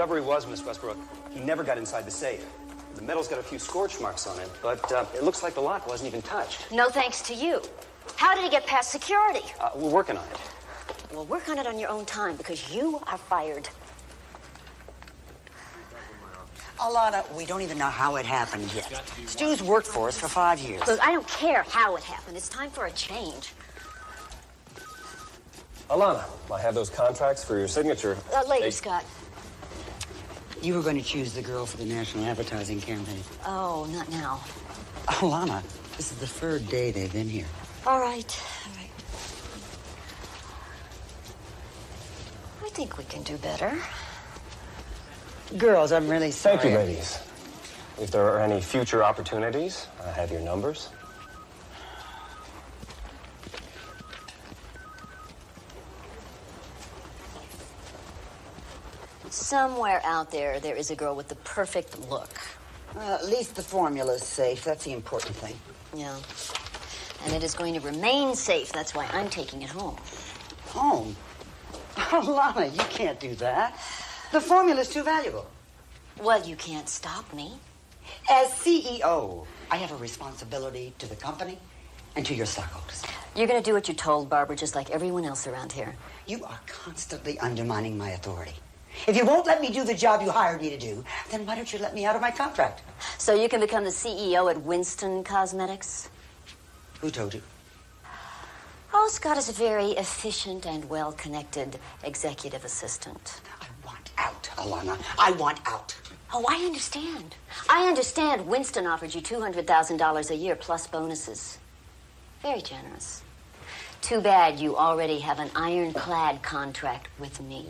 whoever he was, Miss Westbrook, he never got inside the safe. The metal's got a few scorch marks on it, but it looks like the lock wasn't even touched. No thanks to you. How did he get past security? We're working on it. Well, work on it on your own time, because you are fired. Alana, we don't even know how it happened yet. Stu's worked for us for 5 years. Look, I don't care how it happened. It's time for a change. Alana, I have those contracts for your signature. Later, Scott. You were going to choose the girl for the national advertising campaign. Oh, not now. Alana, this is the 3rd day they've been here. All right. I think we can do better. Girls, I'm really sorry. Thank you, ladies. If there are any future opportunities, I have your numbers. Somewhere out there is a girl with the perfect look. At least the formula's safe. That's the important thing. Yeah. And it is going to remain safe. That's why I'm taking it home. Home? Alana, you can't do that. The formula's too valuable. Well, you can't stop me. As CEO, I have a responsibility to the company and to your stockholders. You're going to do what you're told, Barbara, just like everyone else around here. You are constantly undermining my authority. If you won't let me do the job you hired me to do, then why don't you let me out of my contract? So you can become the CEO at Winston Cosmetics? Who told you? Oh, Scott is a very efficient and well-connected executive assistant. I want out, Alana. I want out. Oh, I understand. I understand Winston offered you $200,000 a year plus bonuses. Very generous. Too bad you already have an ironclad contract with me.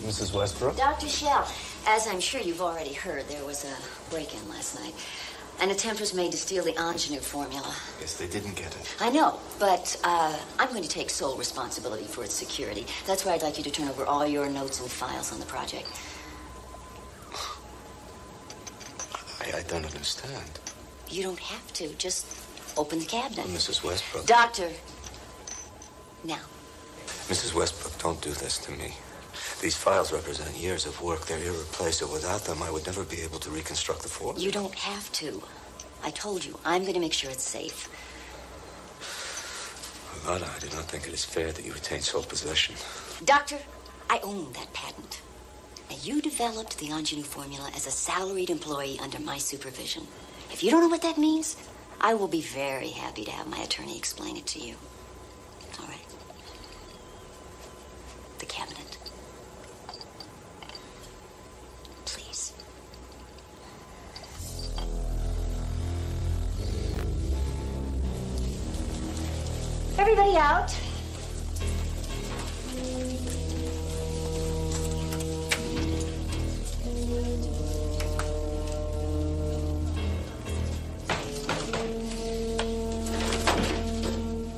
Mrs. Westbrook? Dr. Shell, as I'm sure you've already heard, there was a break-in last night. An attempt was made to steal the ingenue formula. Yes, they didn't get it. I know, but I'm going to take sole responsibility for its security. That's why I'd like you to turn over all your notes and files on the project. I don't understand. You don't have to. Just open the cabinet. Mrs. Westbrook. Doctor. Now. Mrs. Westbrook, don't do this to me. These files represent years of work. They're irreplaceable. Without them, I would never be able to reconstruct the formula. You don't have to. I told you, I'm going to make sure it's safe. Alana, I do not think it is fair that you retain sole possession. Doctor, I own that patent. Now, you developed the ingenue formula as a salaried employee under my supervision. If you don't know what that means, I will be very happy to have my attorney explain it to you. All right. The cabinet. Please. Everybody out.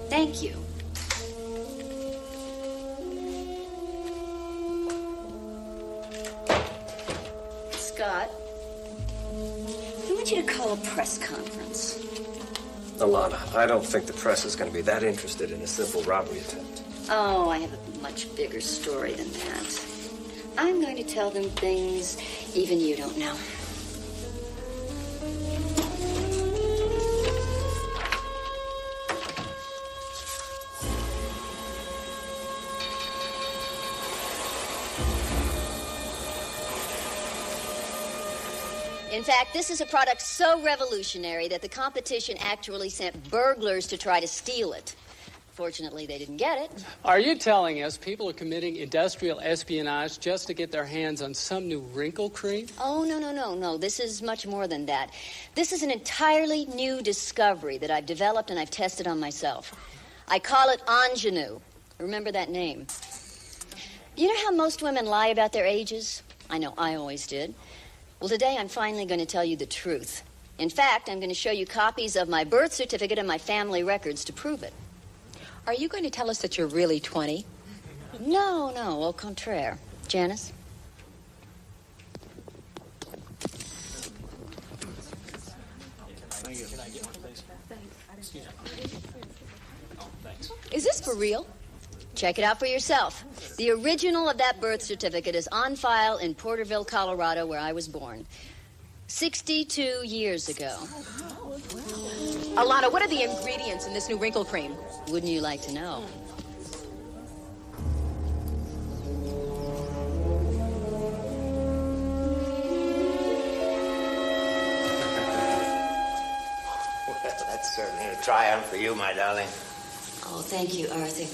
Thank you. Scott, I want you to call a press conference. Alana, I don't think the press is going to be that interested in a simple robbery attempt. Oh, I have a much bigger story than that. I'm going to tell them things even you don't know. In fact, this is a product so revolutionary that the competition actually sent burglars to try to steal it. Fortunately, they didn't get it. Are you telling us people are committing industrial espionage just to get their hands on some new wrinkle cream? Oh, no. This is much more than that. This is an entirely new discovery that I've developed and I've tested on myself. I call it ingenue. Remember that name. You know how most women lie about their ages? I know, I always did. Well, today I'm finally going to tell you the truth. In fact, I'm going to show you copies of my birth certificate and my family records to prove it. Are you going to tell us that you're really 20? No, au contraire. Janice? Is this for real? Check it out for yourself. The original of that birth certificate is on file in Porterville, Colorado, where I was born. 62 years ago. Alana, what are the ingredients in this new wrinkle cream? Wouldn't you like to know? Well, that's certainly a triumph for you, my darling. Oh, thank you, Arthur.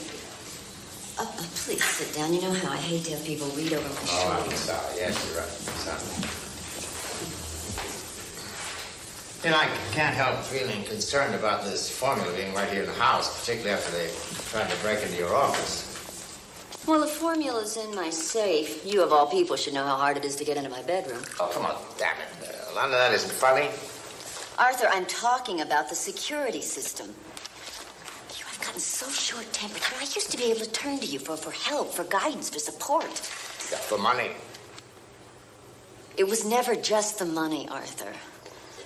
Please sit down. You know how I hate to have people read over my shoulder. I'm sorry. Yes, you're right. Sorry. You know, I can't help feeling concerned about this formula being right here in the house, particularly after they tried to break into your office. Well, the formula's in my safe. You, of all people, should know how hard it is to get into my bedroom. Oh, come on. Damn it. Alana, that isn't funny. Arthur, I'm talking about the security system. You have gotten so short-tempered. I used to be able to turn to you for help, for guidance, for support. Yeah, for money. It was never just the money, Arthur.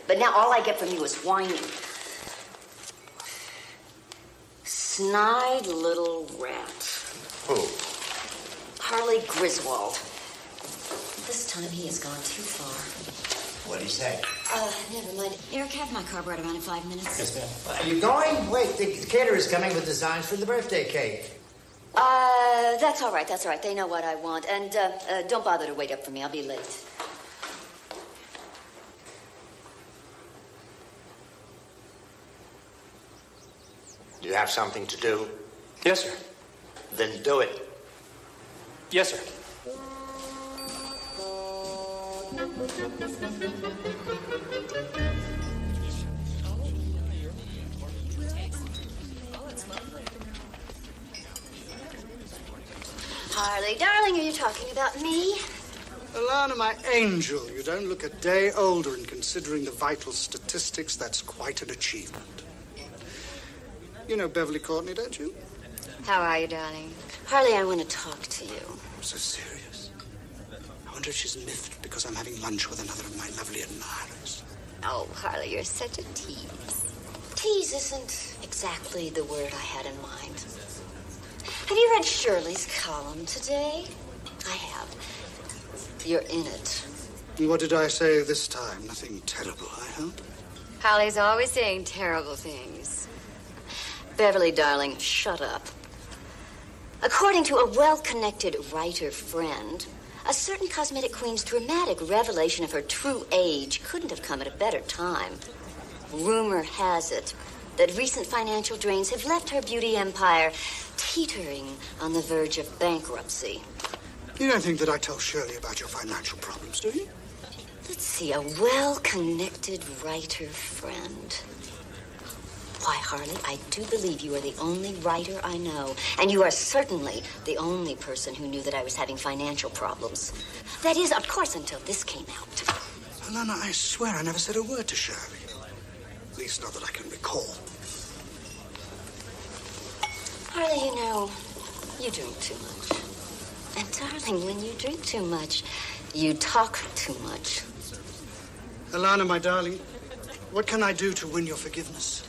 But now all I get from you is whining. Snide little rat. Who? Harley Griswold. This time he has gone too far. What'd he say? Never mind. Eric, have my car brought around in 5 minutes. Yes, ma'am. Are you going? Wait, the caterer's coming with designs for the birthday cake. That's all right, that's all right. They know what I want. And, don't bother to wait up for me. I'll be late. Do you have something to do? Yes, sir. Then do it. Yes, sir. Harley, darling, are you talking about me? Alana, my angel, you don't look a day older, and considering the vital statistics, that's quite an achievement. You know Beverly Courtney, don't you? How are you, darling? Harley, I want to talk to you. So serious. I wonder if she's miffed because I'm having lunch with another of my lovely admirers. Oh, Harley, you're such a tease. Tease isn't exactly the word I had in mind. Have you read Shirley's column today? I have. You're in it. And what did I say this time? Nothing terrible, I hope. Harley's always saying terrible things. Beverly, darling, shut up. According to a well-connected writer friend, a certain cosmetic queen's dramatic revelation of her true age couldn't have come at a better time. Rumor has it that recent financial drains have left her beauty empire teetering on the verge of bankruptcy. You don't think that I tell Shirley about your financial problems, do you? Let's see, a well-connected writer friend. Why, Harley, I do believe you are the only writer I know, and you are certainly the only person who knew that I was having financial problems. That is, of course, until this came out. Alana, I swear I never said a word to Shirley. At least not that I can recall. Harley, you know, you drink too much. And, darling, when you drink too much, you talk too much. Alana, my darling, what can I do to win your forgiveness?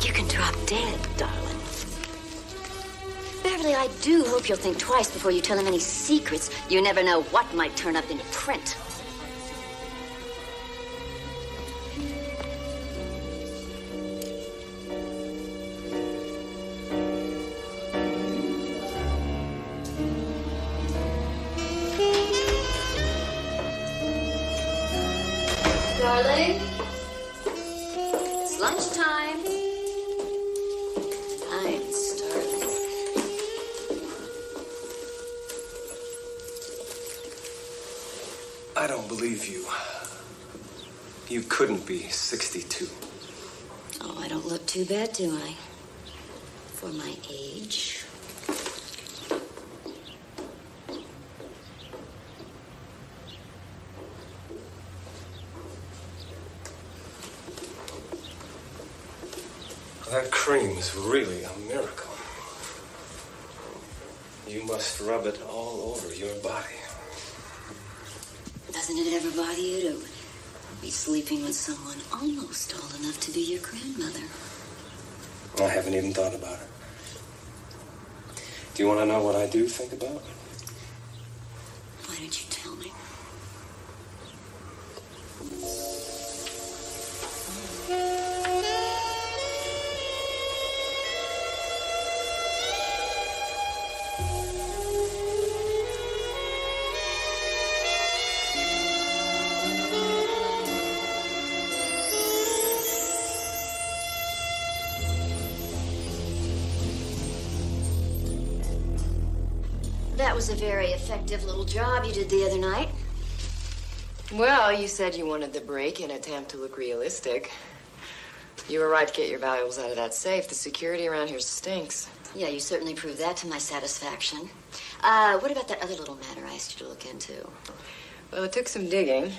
You can drop dead, darling. Beverly, I do hope you'll think twice before you tell him any secrets. You never know what might turn up in print. Darling, it's lunchtime. I'm starving. I don't believe you. You couldn't be 62. Oh, I don't look too bad, do I? For my age. That cream is really a miracle. You must rub it all over your body. Doesn't it ever bother you to be sleeping with someone almost old enough to be your grandmother? I haven't even thought about it. Do you want to know what I do think about? Why don't you tell me? That was a very effective little job you did the other night. Well, you said you wanted the break in an attempt to look realistic. You were right to get your valuables out of that safe. The security around here stinks. Yeah, you certainly proved that to my satisfaction. What about that other little matter I asked you to look into? Well, it took some digging,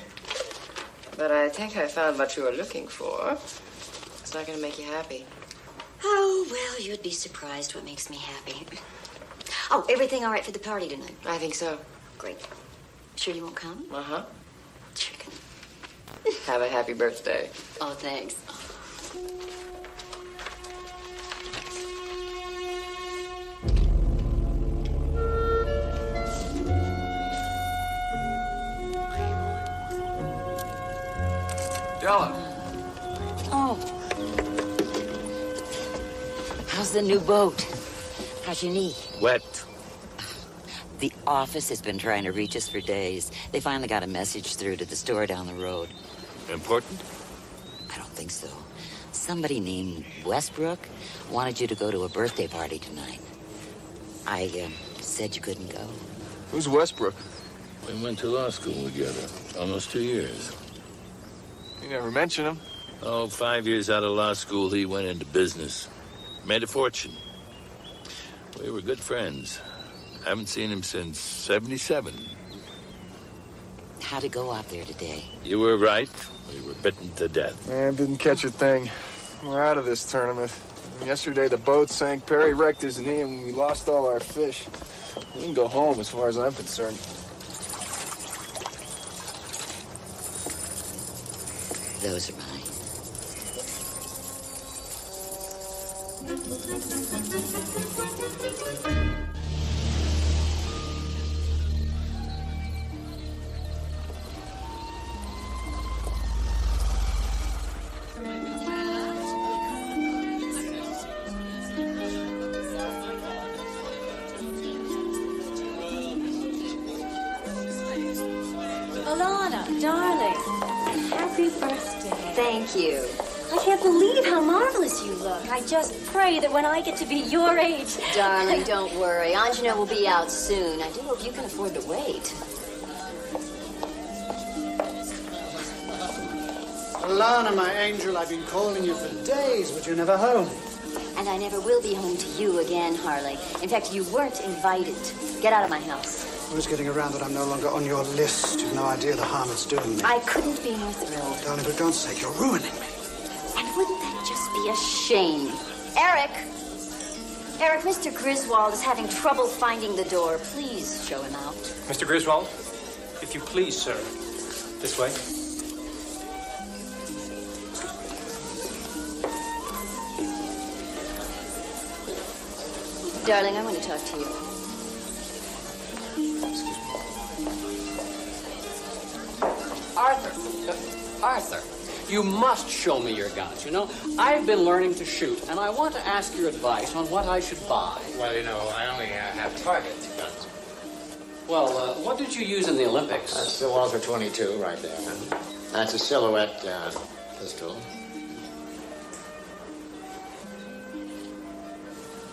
but I think I found what you were looking for. It's not going to make you happy. Oh, well, you'd be surprised what makes me happy. Oh, everything all right for the party tonight? I think so. Great. Sure you won't come? Uh-huh. Chicken. Have a happy birthday. Oh, thanks. Della. Oh. How's the new boat? How's your knee? Wet. The office has been trying to reach us for days. They finally got a message through to the store down the road. Important? I don't think so. Somebody named Westbrook wanted you to go to a birthday party tonight. I said you couldn't go. Who's Westbrook? We went to law school together. Almost 2 years. You never mention him. Oh, 5 years out of law school, he went into business. Made a fortune. We were good friends. Haven't seen him since 77. How'd it go out there today? You were right. We were bitten to death. Man, didn't catch a thing. We're out of this tournament. Yesterday, the boat sank. Perry wrecked his knee, and we lost all our fish. We can go home as far as I'm concerned. Those are mine. Alana, darling, happy birthday. Thank you. I can't believe how marvelous you look. I just pray that when I get to be your age... Darling, don't worry. Anjana will be out soon. I do hope you can afford to wait. Alana, my angel, I've been calling you for days, but you're never home. And I never will be home to you again, Harley. In fact, you weren't invited. Get out of my house. I was getting around that I'm no longer on your list. You've no idea the harm it's doing me. I couldn't be more thrilled. Darling, for God's sake, you're ruining me. And wouldn't that just be a shame? Eric! Eric, Mr. Griswold is having trouble finding the door. Please show him out. Mr. Griswold, if you please, sir. This way. Darling, I want to talk to you. Arthur, you must show me your guns. You know, I've been learning to shoot, and I want to ask your advice on what I should buy. Well, you know, I only have target guns. Well, what did you use in the Olympics? That's the Walther 22 right there. That's a silhouette pistol.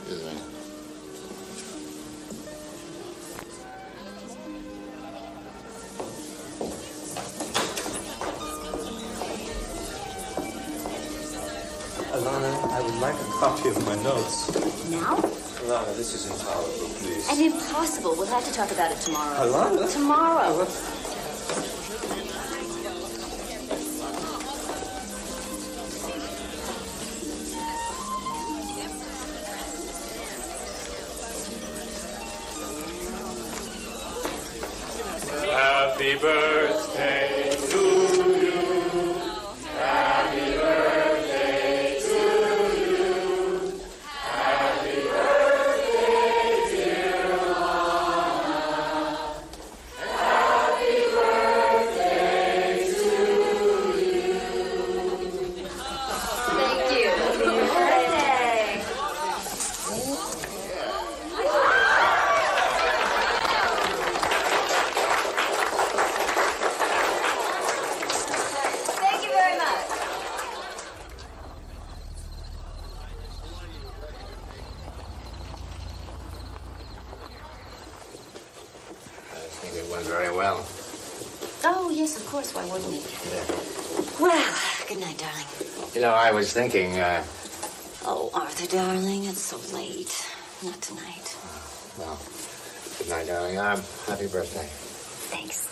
Excuse me. Alana, I would like a copy of my notes. Now? Alana, this is intolerable, please. And impossible. We'll have to talk about it tomorrow. Alana? Tomorrow. Happy birthday to you. Happy birthday to you. Happy birthday, dear Lana. Happy birthday to you. Thank you. Thank you very much. I think it went very well. Oh, yes, of course. Why wouldn't it? Well, good night, darling. You know, I was thinking, Oh, Arthur, darling, it's so late. Not tonight. well, good night, darling. Happy birthday. Thanks.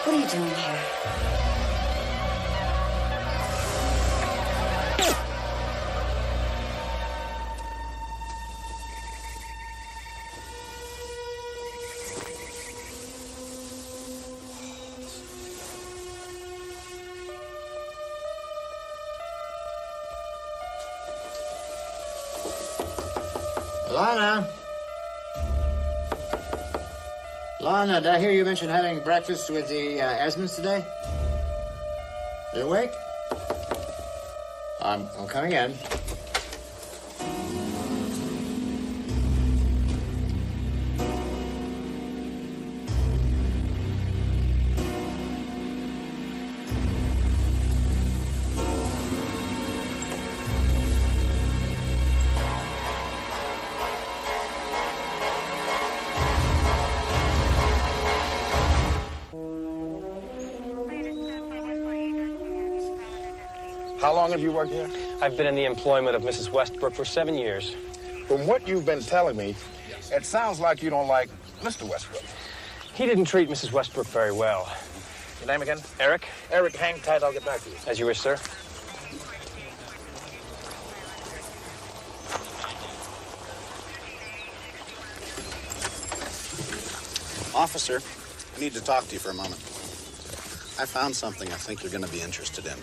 What are you doing here? Lana? Lana, did I hear you mention having breakfast with the Esmonds today? You awake? I'm coming in. How long have you worked here? I've been in the employment of Mrs. Westbrook for 7 years. From what you've been telling me, it sounds like you don't like Mr. Westbrook. He didn't treat Mrs. Westbrook very well. Your name again? Eric? Eric, hang tight. I'll get back to you. As you wish, sir. Officer, I need to talk to you for a moment. I found something I think you're going to be interested in.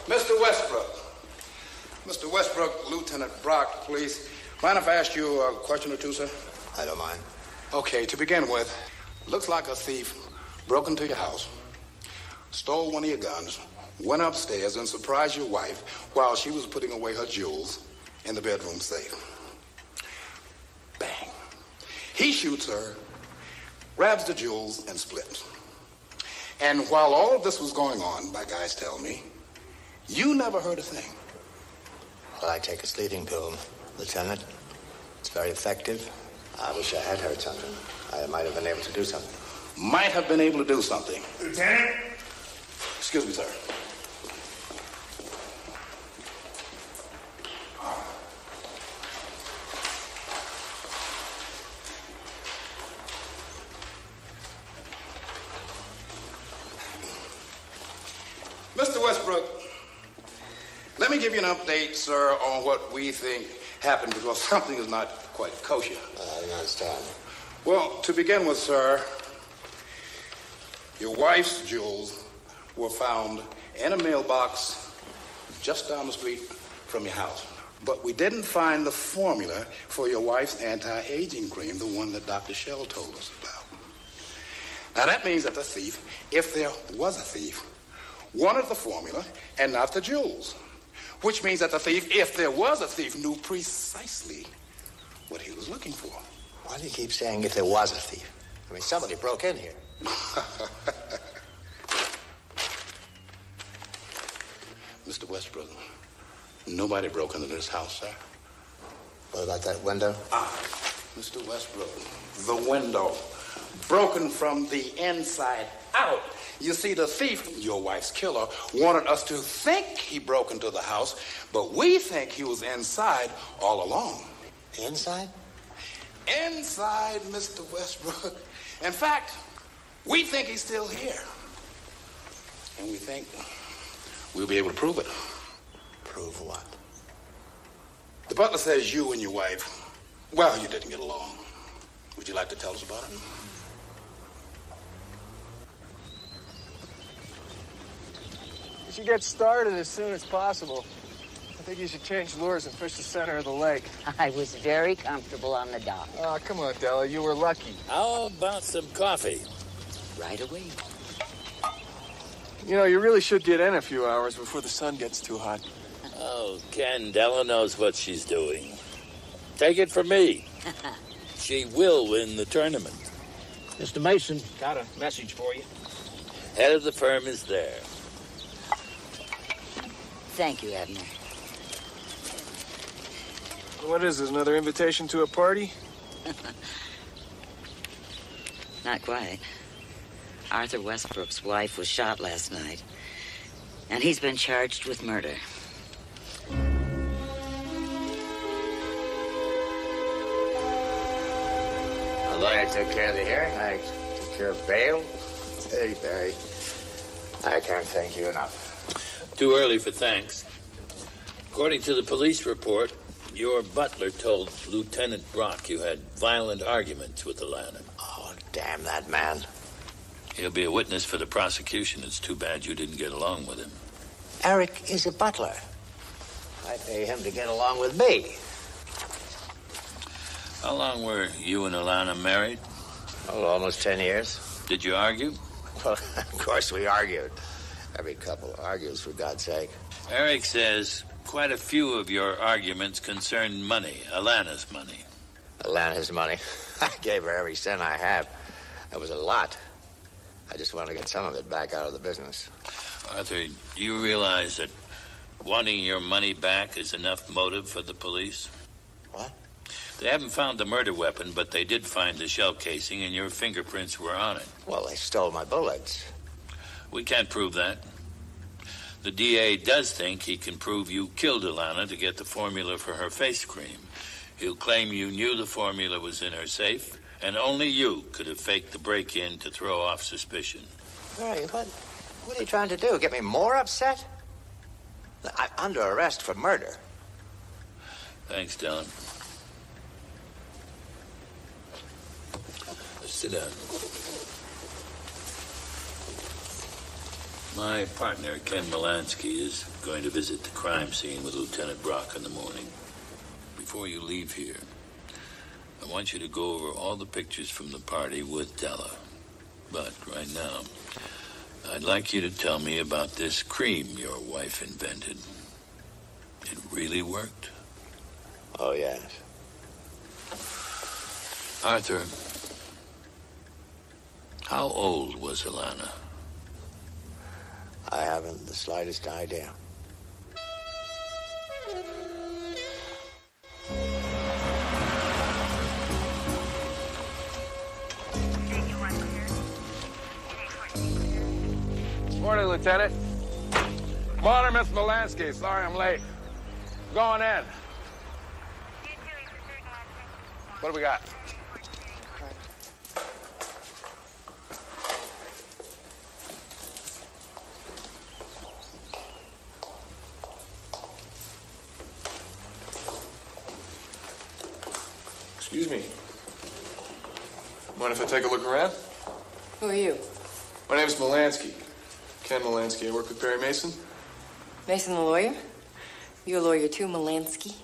Mr. Westbrook, Mr. Westbrook, Lieutenant Brock, please. Mind if I ask you a question or two, sir? I don't mind. Okay, to begin with, looks like a thief broke into your house, stole one of your guns, went upstairs and surprised your wife while she was putting away her jewels in the bedroom safe. Bang. He shoots her, grabs the jewels, and splits. And while all of this was going on, my guys tell me, you never heard a thing. Well, I take a sleeping pill, Lieutenant. It's very effective. I wish I had heard something. I might have been able to do something. Might have been able to do something. Lieutenant? Excuse me, sir. Mr. Westbrook, let me give you an update, sir, on what we think happened because something is not quite kosher. I understand. Well, to begin with, sir, your wife's jewels were found in a mailbox just down the street from your house. But we didn't find the formula for your wife's anti-aging cream, the one that Dr. Shell told us about. Now, that means that the thief, if there was a thief, wanted the formula and not the jewels. Which means that the thief, if there was a thief, knew precisely what he was looking for. Why do you keep saying if there was a thief? I mean, somebody broke in here. Mr. Westbrook, nobody broke into this house, sir. What about that window? Mr. Westbrook, the window, broken from the inside out. You see, the thief, your wife's killer, wanted us to think he broke into the house, but we think he was inside all along. Inside? Inside, Mr. Westbrook. In fact, we think he's still here. And we think we'll be able to prove it. Prove what? The butler says you and your wife, well, you didn't get along. Would you like to tell us about it? You should get started as soon as possible. I think you should change lures and fish the center of the lake. I was very comfortable on the dock. Oh, come on, Della. You were lucky. How about some coffee? Right away. You know, you really should get in a few hours before the sun gets too hot. Oh, Ken, Della knows what she's doing. Take it from me. She will win the tournament. Mr. Mason, got a message for you. Head of the firm is there. Thank you, Abner. What is this, another invitation to a party? Not quite. Arthur Westbrook's wife was shot last night, and he's been charged with murder. The lawyer took care of the hearing. I took care of bail. Hey, Barry, I can't thank you enough. Too early for thanks. According to the police report, your butler told Lieutenant Brock you had violent arguments with Alana. Oh, damn that man. He'll be a witness for the prosecution. It's too bad you didn't get along with him. Eric is a butler. I pay him to get along with me. How long were you and Alana married? Oh, almost 10 years. Did you argue? Well, of course we argued. Every couple argues, for God's sake. Eric says quite a few of your arguments concern money, Alana's money. Alana's money? I gave her every cent I have. That was a lot. I just want to get some of it back out of the business. Arthur, do you realize that wanting your money back is enough motive for the police? What? They haven't found the murder weapon, but they did find the shell casing, and your fingerprints were on it. Well, they stole my bullets. We can't prove that. The DA does think he can prove you killed Alana to get the formula for her face cream. He'll claim you knew the formula was in her safe, and only you could have faked the break-in to throw off suspicion. Barry, what are you trying to do? Get me more upset? I'm under arrest for murder. Thanks, Dylan. Sit down. My partner, Ken Molansky, is going to visit the crime scene with Lieutenant Brock in the morning. Before you leave here, I want you to go over all the pictures from the party with Della. But right now, I'd like you to tell me about this cream your wife invented. It really worked? Oh, yes. Arthur, how old was Alana? I haven't the slightest idea. Morning, Lieutenant. Morning, Miss Molansky. Sorry I'm late. Going in. What do we got? Excuse me. Mind if I take a look around? Who are you? My name's Molansky. Ken Molansky. I work with Perry Mason. Mason the lawyer? You a lawyer too, Molansky?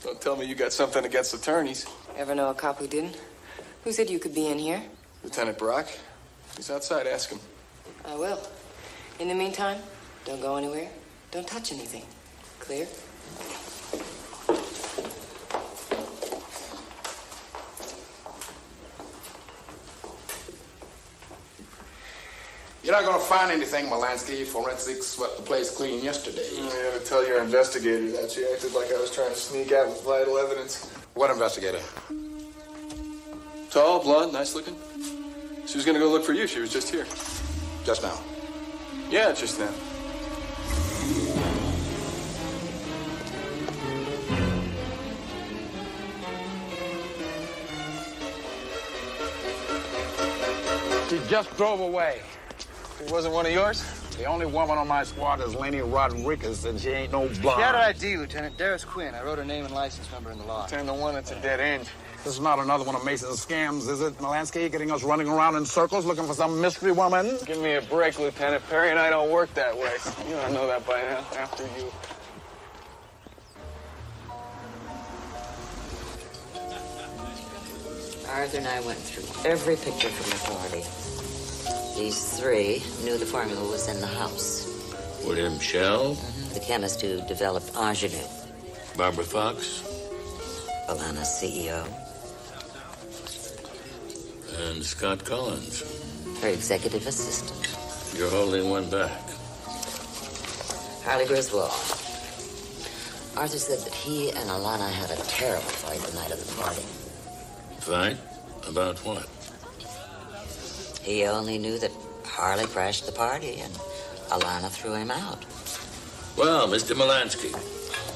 Don't tell me you got something against attorneys. Ever know a cop who didn't? Who said you could be in here? Lieutenant Brock. He's outside. Ask him. I will. In the meantime, don't go anywhere. Don't touch anything. Clear? You're not going to find anything, Molansky. Forensics swept the place clean yesterday. You have to tell your investigator that. She acted like I was trying to sneak out with vital evidence. What investigator? Tall, blonde, nice looking. She was going to go look for you. She was just here. Just now? Yeah, just now. She just drove away. It wasn't one of yours? The only woman on my squad is Lenny Rodriguez, and she ain't no blonde. She had her ID, Lieutenant. Darius Quinn. I wrote her name and license number in the log. 10-1, it's a dead end. This is not another one of Mason's scams, is it, Molansky? Getting us running around in circles looking for some mystery woman? Give me a break, Lieutenant. Perry and I don't work that way. You don't know that by now. After you. Arthur and I went through every picture from the party. These three knew the formula was in the house. William Shell? The chemist who developed Ingenue. Barbara Fox? Alana's CEO. And Scott Collins? Her executive assistant. You're holding one back. Harley Griswold. Arthur said that he and Alana had a terrible fight the night of the party. Fight? About what? He only knew that Harley crashed the party and Alana threw him out. Well, Mr. Molansky.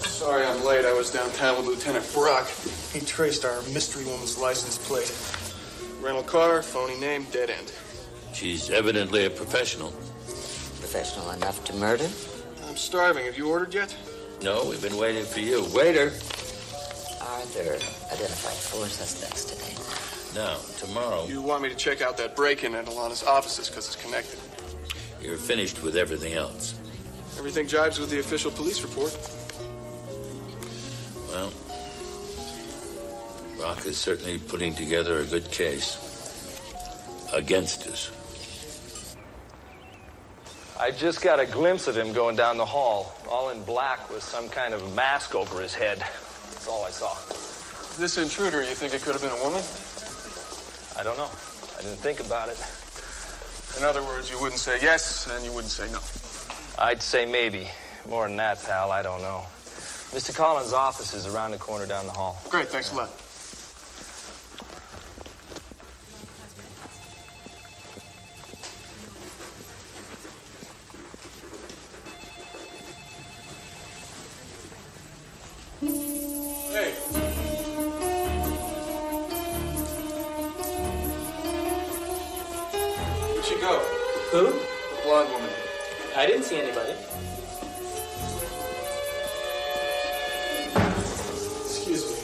Sorry I'm late. I was downtown with Lieutenant Brock. He traced our mystery woman's license plate. Rental car, phony name, dead end. She's evidently a professional. Professional enough to murder? I'm starving. Have you ordered yet? No, we've been waiting for you. Waiter. Arthur identified 4 suspects today. Now, tomorrow... You want me to check out that break-in at Alana's offices because it's connected. You're finished with everything else. Everything jives with the official police report. Well, Brock is certainly putting together a good case against us. I just got a glimpse of him going down the hall, all in black with some kind of mask over his head. That's all I saw. This intruder, you think it could have been a woman? I don't know. I didn't think about it. In other words, you wouldn't say yes, and you wouldn't say no. I'd say maybe. More than that, pal, I don't know. Mr. Collins' office is around the corner down the hall. Great, thanks a lot. Hey. Where'd she go? Who? The blonde woman. I didn't see anybody. Excuse me.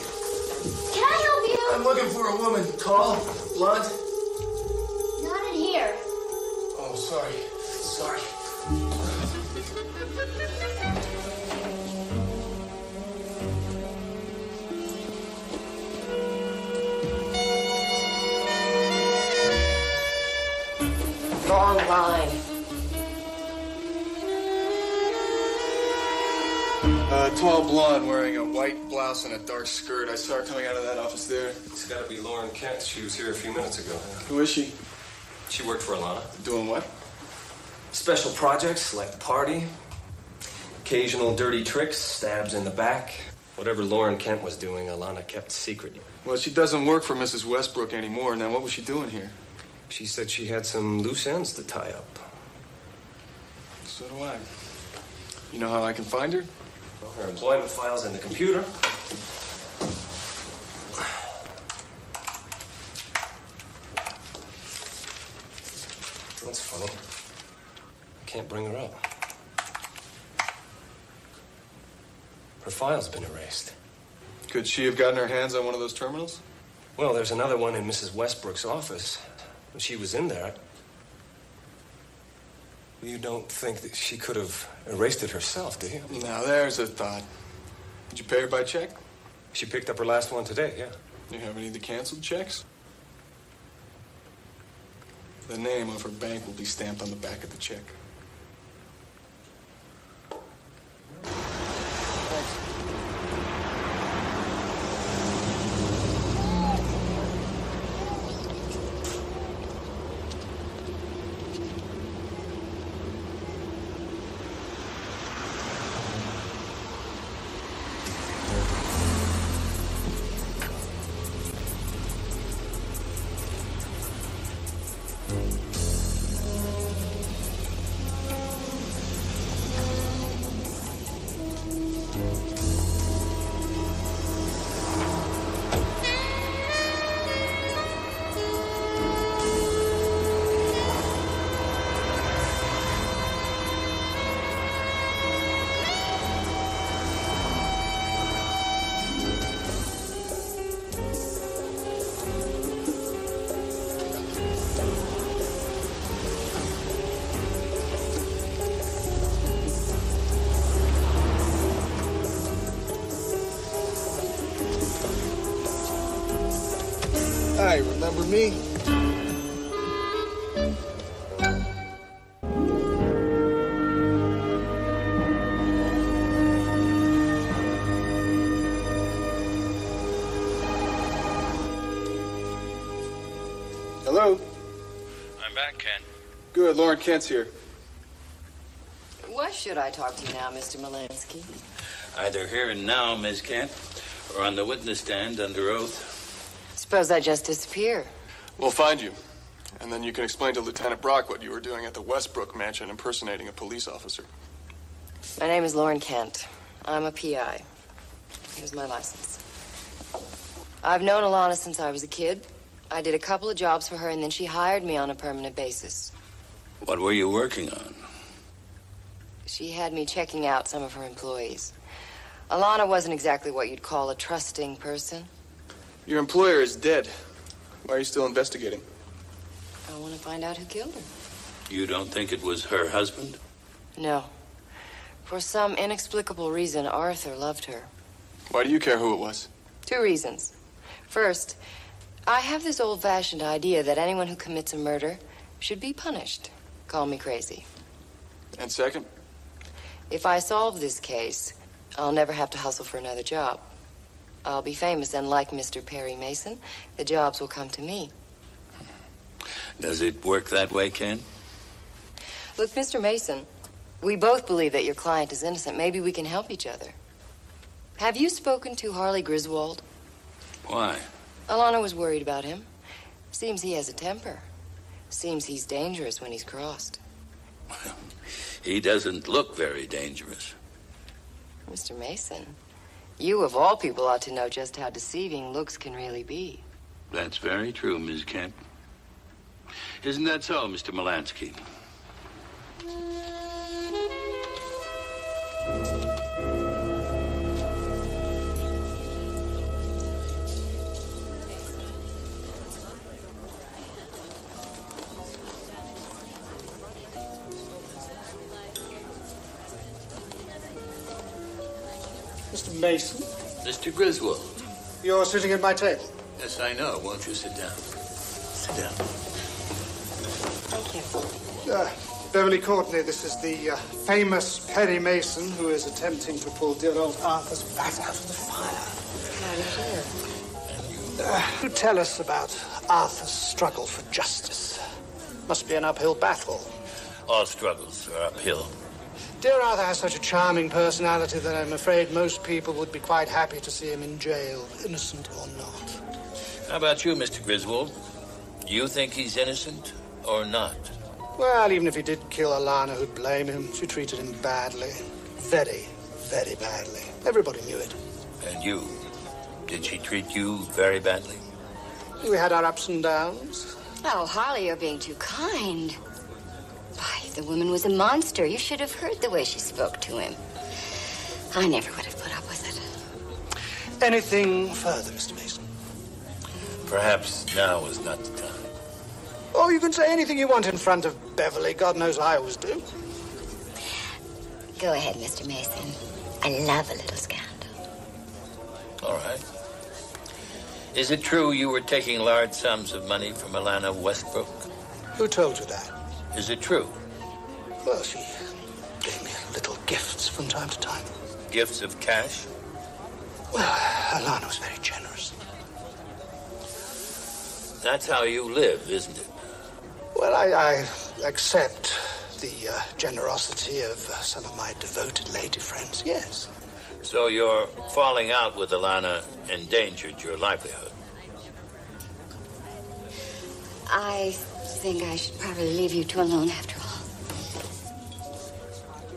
Can I help you? I'm looking for a woman. Tall, blonde. Not in here. Oh, sorry. Sorry. Long line. Tall blonde wearing a white blouse and a dark skirt. I saw her coming out of that office there. It's got to be Lauren Kent. She was here a few minutes ago. Who is she? She worked for Alana. Doing what? Special projects like the party, occasional dirty tricks, stabs in the back. Whatever Lauren Kent was doing, Alana kept secret. Well, she doesn't work for Mrs. Westbrook anymore. Now, what was she doing here? She said she had some loose ends to tie up. So do I. You know how I can find her? Well, her employment file's in the computer. That's funny. I can't bring her up. Her file's been erased. Could she have gotten her hands on one of those terminals? Well, there's another one in Mrs. Westbrook's office. When she was in there, you don't think that she could have erased it herself, do you? Now, there's a thought. Did you pay her by check? She picked up her last one today, yeah. Do you have any of the canceled checks? The name of her bank will be stamped on the back of the check. Hi, remember me? Hello? I'm back, Ken. Good, Lauren Kent's here. Why should I talk to you now, Mr. Molansky? Either here and now, Ms. Kent, or on the witness stand under oath. Suppose I just disappear. We'll find you. And then you can explain to Lieutenant Brock what you were doing at the Westbrook mansion impersonating a police officer. My name is Lauren Kent. I'm a PI. Here's my license. I've known Alana since I was a kid. I did a couple of jobs for her, and then she hired me on a permanent basis. What were you working on? She had me checking out some of her employees. Alana wasn't exactly what you'd call a trusting person. Your employer is dead. Why are you still investigating? I want to find out who killed her. You don't think it was her husband? No. For some inexplicable reason, Arthur loved her. Why do you care who it was? 2 reasons. First, I have this old-fashioned idea that anyone who commits a murder should be punished. Call me crazy. And second? If I solve this case, I'll never have to hustle for another job. I'll be famous, and like Mr. Perry Mason, the jobs will come to me. Does it work that way, Ken? Look, Mr. Mason, we both believe that your client is innocent. Maybe we can help each other. Have you spoken to Harley Griswold? Why? Alana was worried about him. Seems he has a temper. Seems he's dangerous when he's crossed. Well, he doesn't look very dangerous. Mr. Mason, you of all people ought to know just how deceiving looks can really be. That's very true, Ms. Kent. Isn't that so, Mr. Molansky? Mr. Mason, Mr. Griswold. you're sitting at my table. Yes, I know. Won't you sit down? Sit down. Thank you. Beverly Courtney, this is the famous Perry Mason who is attempting to pull dear old Arthur's bat out of the fire. You tell us about Arthur's struggle for justice. Must be an uphill battle. All struggles are uphill. Dear Arthur has such a charming personality that I'm afraid most people would be quite happy to see him in jail, innocent or not. How about you, Mr. Griswold? Do you think he's innocent or not? Well, even if he did kill Alana, who'd blame him? She treated him badly. Very, very badly. Everybody knew it. And you? Did she treat you very badly? We had our ups and downs. Oh, Harley, you're being too kind. Why, the woman was a monster. You should have heard the way she spoke to him. I never would have put up with it. Anything further, Mr. Mason? Perhaps now is not the time. Oh, you can say anything you want in front of Beverly. God knows I always do. Go ahead, Mr. Mason. I love a little scandal. All right. Is it true you were taking large sums of money from Alana Westbrook? Who told you that? Is it true? Well, she gave me little gifts from time to time. Gifts of cash? Well, Alana was very generous. That's how you live, isn't it? Well, I accept the generosity of some of my devoted lady friends, yes. So your falling out with Alana endangered your livelihood? I think I should probably leave you two alone after all.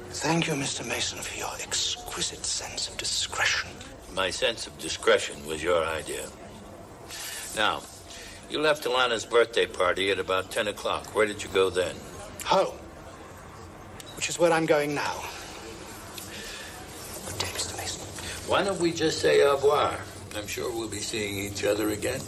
Thank you, Mr. Mason, for your exquisite sense of discretion. My sense of discretion was your idea. Now, you left Alana's birthday party at about 10 o'clock. Where did you go then? Home. Which is where I'm going now. Good day, Mr. Mason. Why don't we just say au revoir? I'm sure we'll be seeing each other again.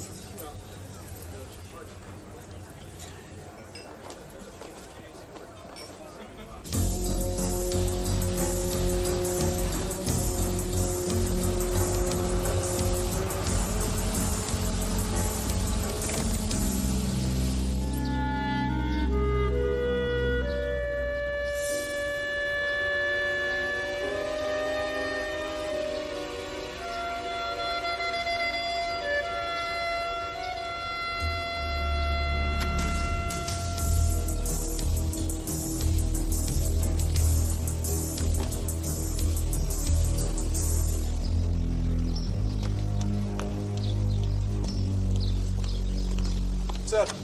What's up?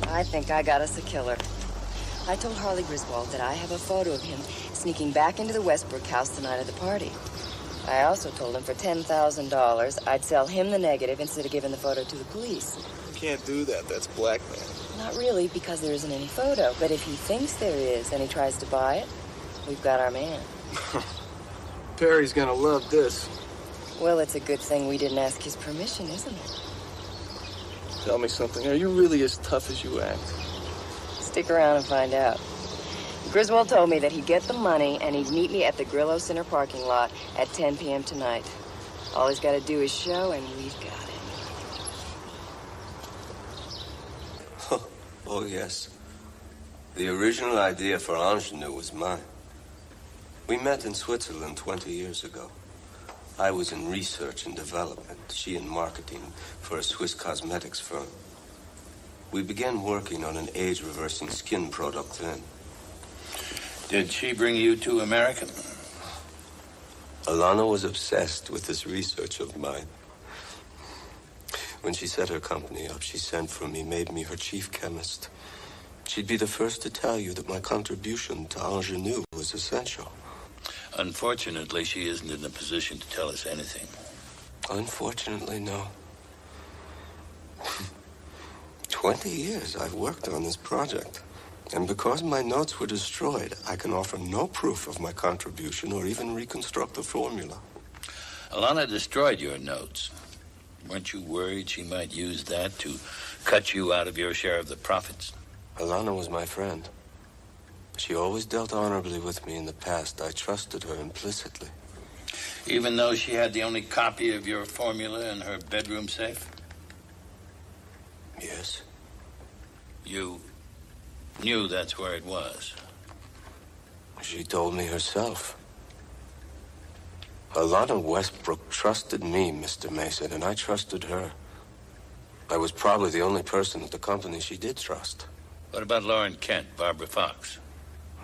I think I got us a killer. I told Harley Griswold that I have a photo of him sneaking back into the Westbrook house the night of the party. I also told him for $10,000 I'd sell him the negative instead of giving the photo to the police. You can't do that. That's blackmail. Not really, because there isn't any photo. But if he thinks there is and he tries to buy it, we've got our man. Perry's gonna love this. Well, it's a good thing we didn't ask his permission, isn't it? Tell me something. Are you really as tough as you act? Stick around and find out. Griswold told me that he'd get the money and he'd meet me at the Grillo Center parking lot at 10 p.m. tonight. All he's got to do is show, and we've got it. Oh, yes. The original idea for Ingenue was mine. We met in Switzerland 20 years ago. I was in research and development, she in marketing for a Swiss cosmetics firm. We began working on an age-reversing skin product then. Did she bring you to America? Alana was obsessed with this research of mine. When she set her company up, she sent for me, made me her chief chemist. She'd be the first to tell you that my contribution to Ingenue was essential. Unfortunately, she isn't in a position to tell us anything. Unfortunately, no. 20 years I've worked on this project. And because my notes were destroyed, I can offer no proof of my contribution or even reconstruct the formula. Alana destroyed your notes. Weren't you worried she might use that to cut you out of your share of the profits? Alana was my friend. She always dealt honorably with me in the past. I trusted her implicitly. Even though she had the only copy of your formula in her bedroom safe? Yes. You knew that's where it was? She told me herself. Alana Westbrook trusted me, Mr. Mason, and I trusted her. I was probably the only person at the company she did trust. What about Lauren Kent, Barbara Fox?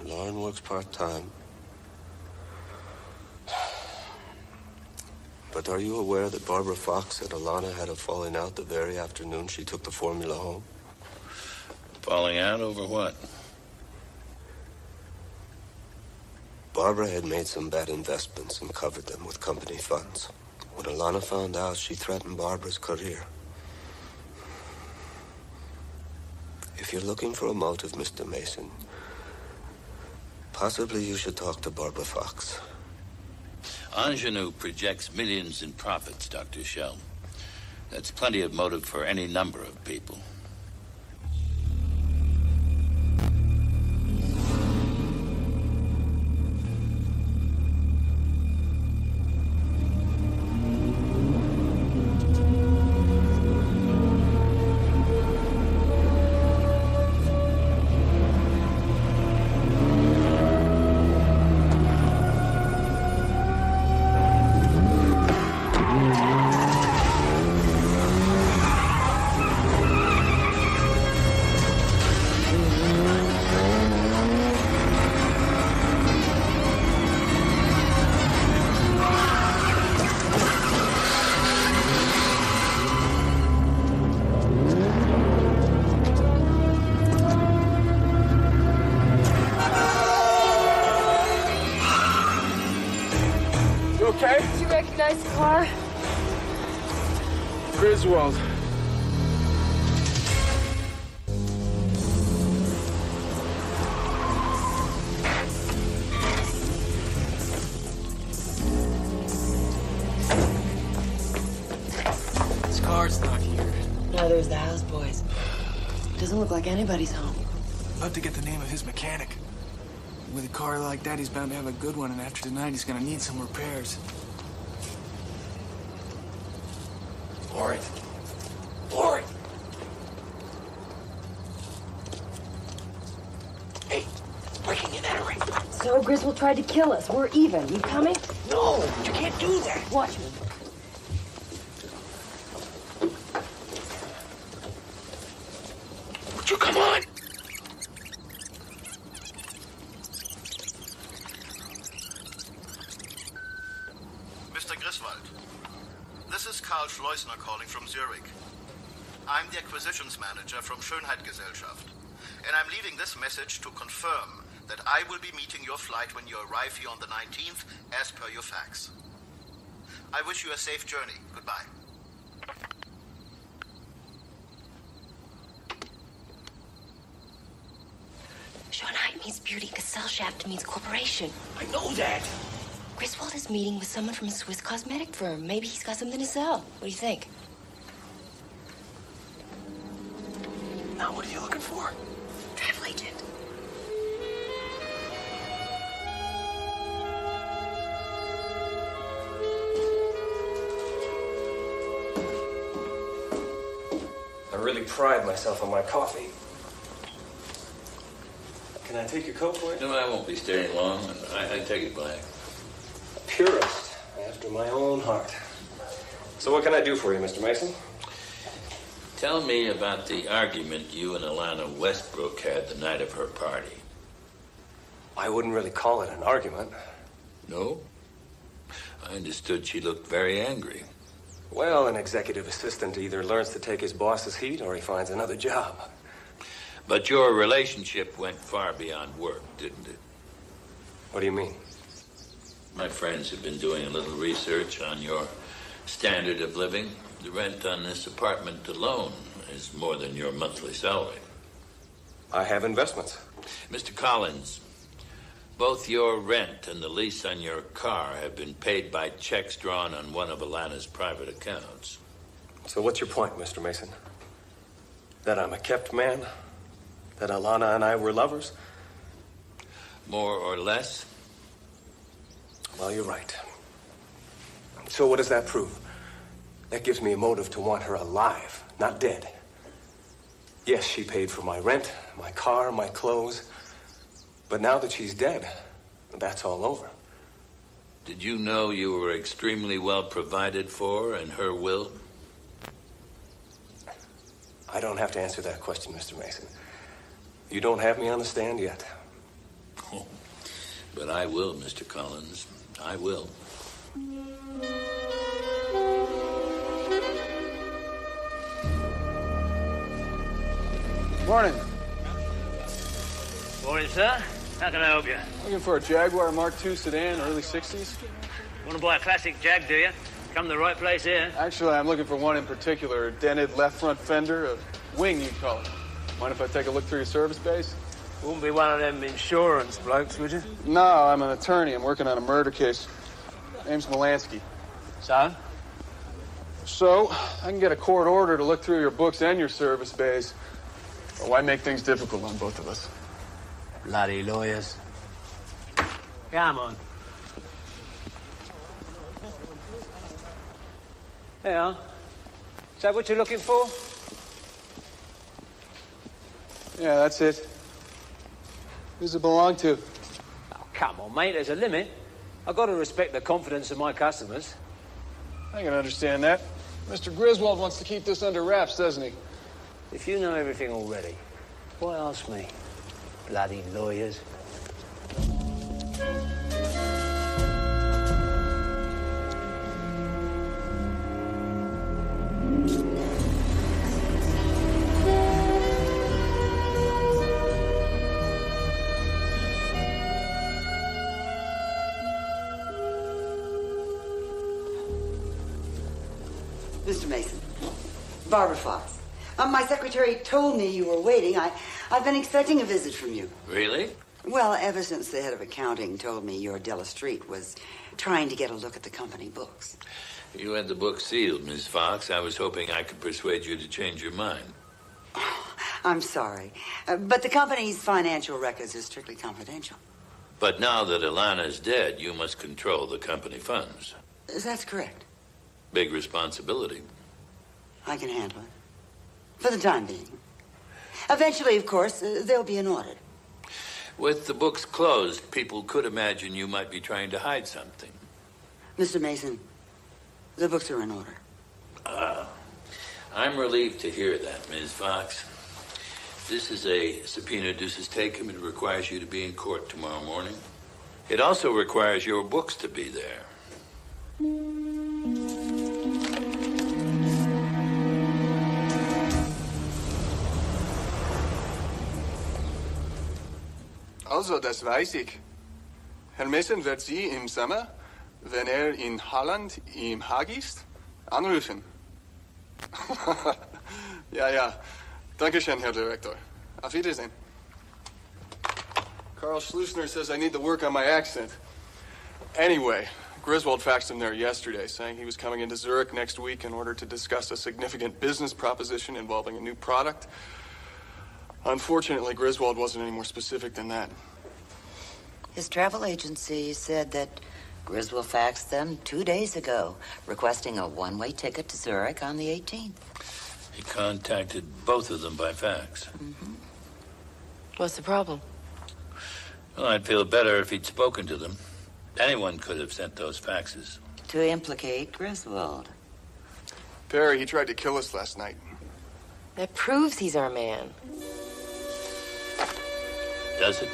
Lauren works part-time. But are you aware that Barbara Fox and Alana had a falling out the very afternoon she took the formula home? Falling out over what? Barbara had made some bad investments and covered them with company funds. When Alana found out, she threatened Barbara's career. If you're looking for a motive, Mr. Mason, possibly you should talk to Barbara Fox. Ingenue projects millions in profits, Dr. Shell. That's plenty of motive for any number of people. Okay? Did you recognize the car? Griswold. This car's not here. No, there's the houseboys. Doesn't look like anybody's home. About to get the name of his mechanic. With a car like that, he's bound to have a good one, and after tonight, he's gonna need some repairs. Lauren. Lauren! Hey, breaking and entering. So Griswold tried to kill us. We're even. You coming? No, you can't do that. Watch me. Would you come on? Mr. Griswold, this is Karl Schleusner calling from Zurich. I'm the acquisitions manager from Schönheitgesellschaft, and I'm leaving this message to confirm that I will be meeting your flight when you arrive here on the 19th, as per your fax. I wish you a safe journey. Goodbye. Schönheit means beauty. Gesellschaft means corporation. I know that. Griswold is meeting with someone from a Swiss cosmetic firm. Maybe he's got something to sell. What do you think? Now, what are you looking for? Travel agent. I really pride myself on my coffee. Can I take your coat for you? No, I won't be staying long. I take it back. A purist, after my own heart. So what can I do for you, Mr. Mason? Tell me about the argument you and Alana Westbrook had the night of her party. I wouldn't really call it an argument. No? I understood she looked very angry. Well, an executive assistant either learns to take his boss's heat or he finds another job. But your relationship went far beyond work, didn't it? What do you mean? My friends have been doing a little research on your standard of living. The rent on this apartment alone is more than your monthly salary. I have investments. Mr. Collins, both your rent and the lease on your car have been paid by checks drawn on one of Alana's private accounts. So what's your point, Mr. Mason? That I'm a kept man? That Alana and I were lovers? More or less? Well, you're right. So what does that prove? That gives me a motive to want her alive, not dead. Yes, she paid for my rent, my car, my clothes. But now that she's dead, that's all over. Did you know you were extremely well provided for in her will? I don't have to answer that question, Mr. Mason. You don't have me on the stand yet. Oh, but I will, Mr. Collins. I will. Morning. Morning, sir. How can I help you? Looking for a Jaguar Mark II sedan, early 60s. Want to buy a classic Jag, do you? Come to the right place here. Actually, I'm looking for one in particular, a dented left front fender, a wing, you'd call it. Mind if I take a look through your service base? Wouldn't be one of them insurance blokes, would you? No, I'm an attorney. I'm working on a murder case. Name's Molansky. So, I can get a court order to look through your books and your service bays. But why make things difficult on both of us? Bloody lawyers. Come on. There you are. Is that what you're looking for? Yeah, that's it. Who's it belong to? Oh, come on, mate. There's a limit. I've got to respect the confidence of my customers. I can understand that. Mr. Griswold wants to keep this under wraps, doesn't he? If you know everything already, why ask me? Bloody lawyers. Mr. Mason. Barbara Fox. My secretary told me you were waiting. I've been expecting a visit from you. Really? Well, ever since the head of accounting told me your Della Street was trying to get a look at the company books. You had the book sealed, Miss Fox. I was hoping I could persuade you to change your mind. I'm sorry, but the company's financial records are strictly confidential. But now that Ilana's dead, you must control the company funds. That's correct. Big responsibility. I can handle it. For the time being. Eventually, of course, there'll be an audit. With the books closed, people could imagine you might be trying to hide something. Mr. Mason, the books are in order. I'm relieved to hear that, Ms. Fox. This is a subpoena ducis tecum. It requires you to be in court tomorrow morning. It also requires your books to be there. Also, das weiß ich. Herr Mason wird Sie im Sommer, wenn in Holland im Haag ist, anrufen. Ja. Dankeschön, Herr Director. Auf Wiedersehen. Carl Schlusner says I need to work on my accent. Anyway, Griswold faxed him there yesterday, saying he was coming into Zurich next week in order to discuss a significant business proposition involving a new product. Unfortunately, Griswold wasn't any more specific than that. His travel agency said that Griswold faxed them 2 days ago, requesting a one-way ticket to Zurich on the 18th. He contacted both of them by fax. Mm-hmm. What's the problem? Well, I'd feel better if he'd spoken to them. Anyone could have sent those faxes. To implicate Griswold. Perry, he tried to kill us last night. That proves he's our man. Does it?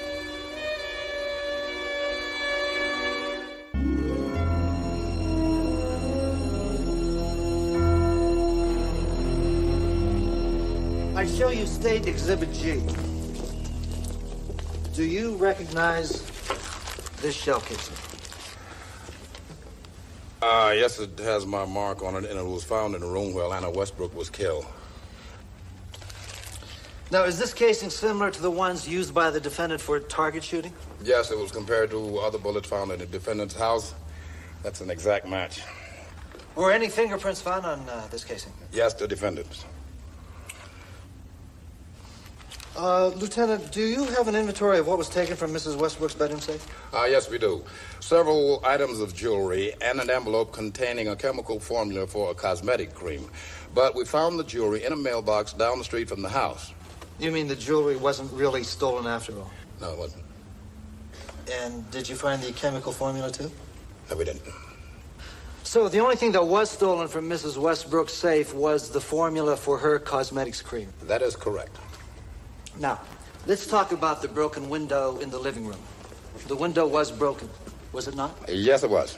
I show you State Exhibit G. Do you recognize this shell casing? Yes, it has my mark on it, and it was found in the room where Alana Westbrook was killed. Now, is this casing similar to the ones used by the defendant for target shooting? Yes, it was compared to other bullets found in the defendant's house. That's an exact match. Were any fingerprints found on this casing? Yes, the defendant's. Lieutenant, do you have an inventory of what was taken from Mrs. Westbrook's bedroom safe? Yes, we do. Several items of jewelry and an envelope containing a chemical formula for a cosmetic cream. But we found the jewelry in a mailbox down the street from the house. You mean the jewelry wasn't really stolen after all? No, it wasn't. And did you find the chemical formula, too? No, we didn't. So the only thing that was stolen from Mrs. Westbrook's safe was the formula for her cosmetics cream? That is correct. Now, let's talk about the broken window in the living room. The window was broken, was it not? Yes, it was.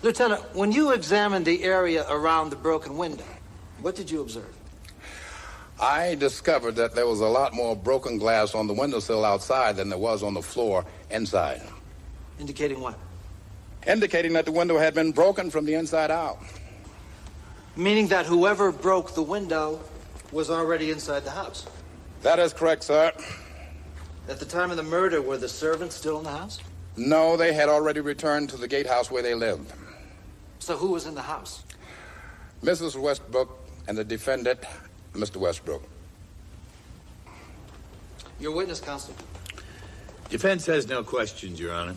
Lieutenant, when you examined the area around the broken window, what did you observe? I discovered that there was a lot more broken glass on the windowsill outside than there was on the floor inside. Indicating what? Indicating that the window had been broken from the inside out. Meaning that whoever broke the window was already inside the house? That is correct, sir. At the time of the murder, were the servants still in the house? No, they had already returned to the gatehouse where they lived. So who was in the house? Mrs. Westbrook and the defendant, Mr. Westbrook. Your witness, counsel. Defense has no questions, Your Honor.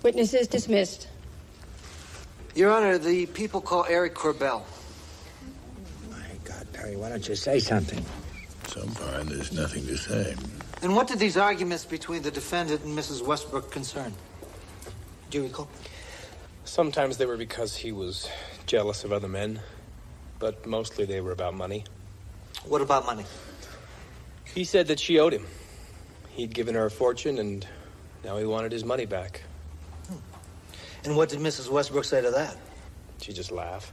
Witness is dismissed. Your Honor, the people call Eric Corbell. Perry, why don't you say something? So far, there's nothing to say. And what did these arguments between the defendant and Mrs. Westbrook concern? Do you recall? Sometimes they were because he was jealous of other men, but mostly they were about money. What about money? He said that she owed him. He'd given her a fortune, and now he wanted his money back. And what did Mrs. Westbrook say to that? She just laughed.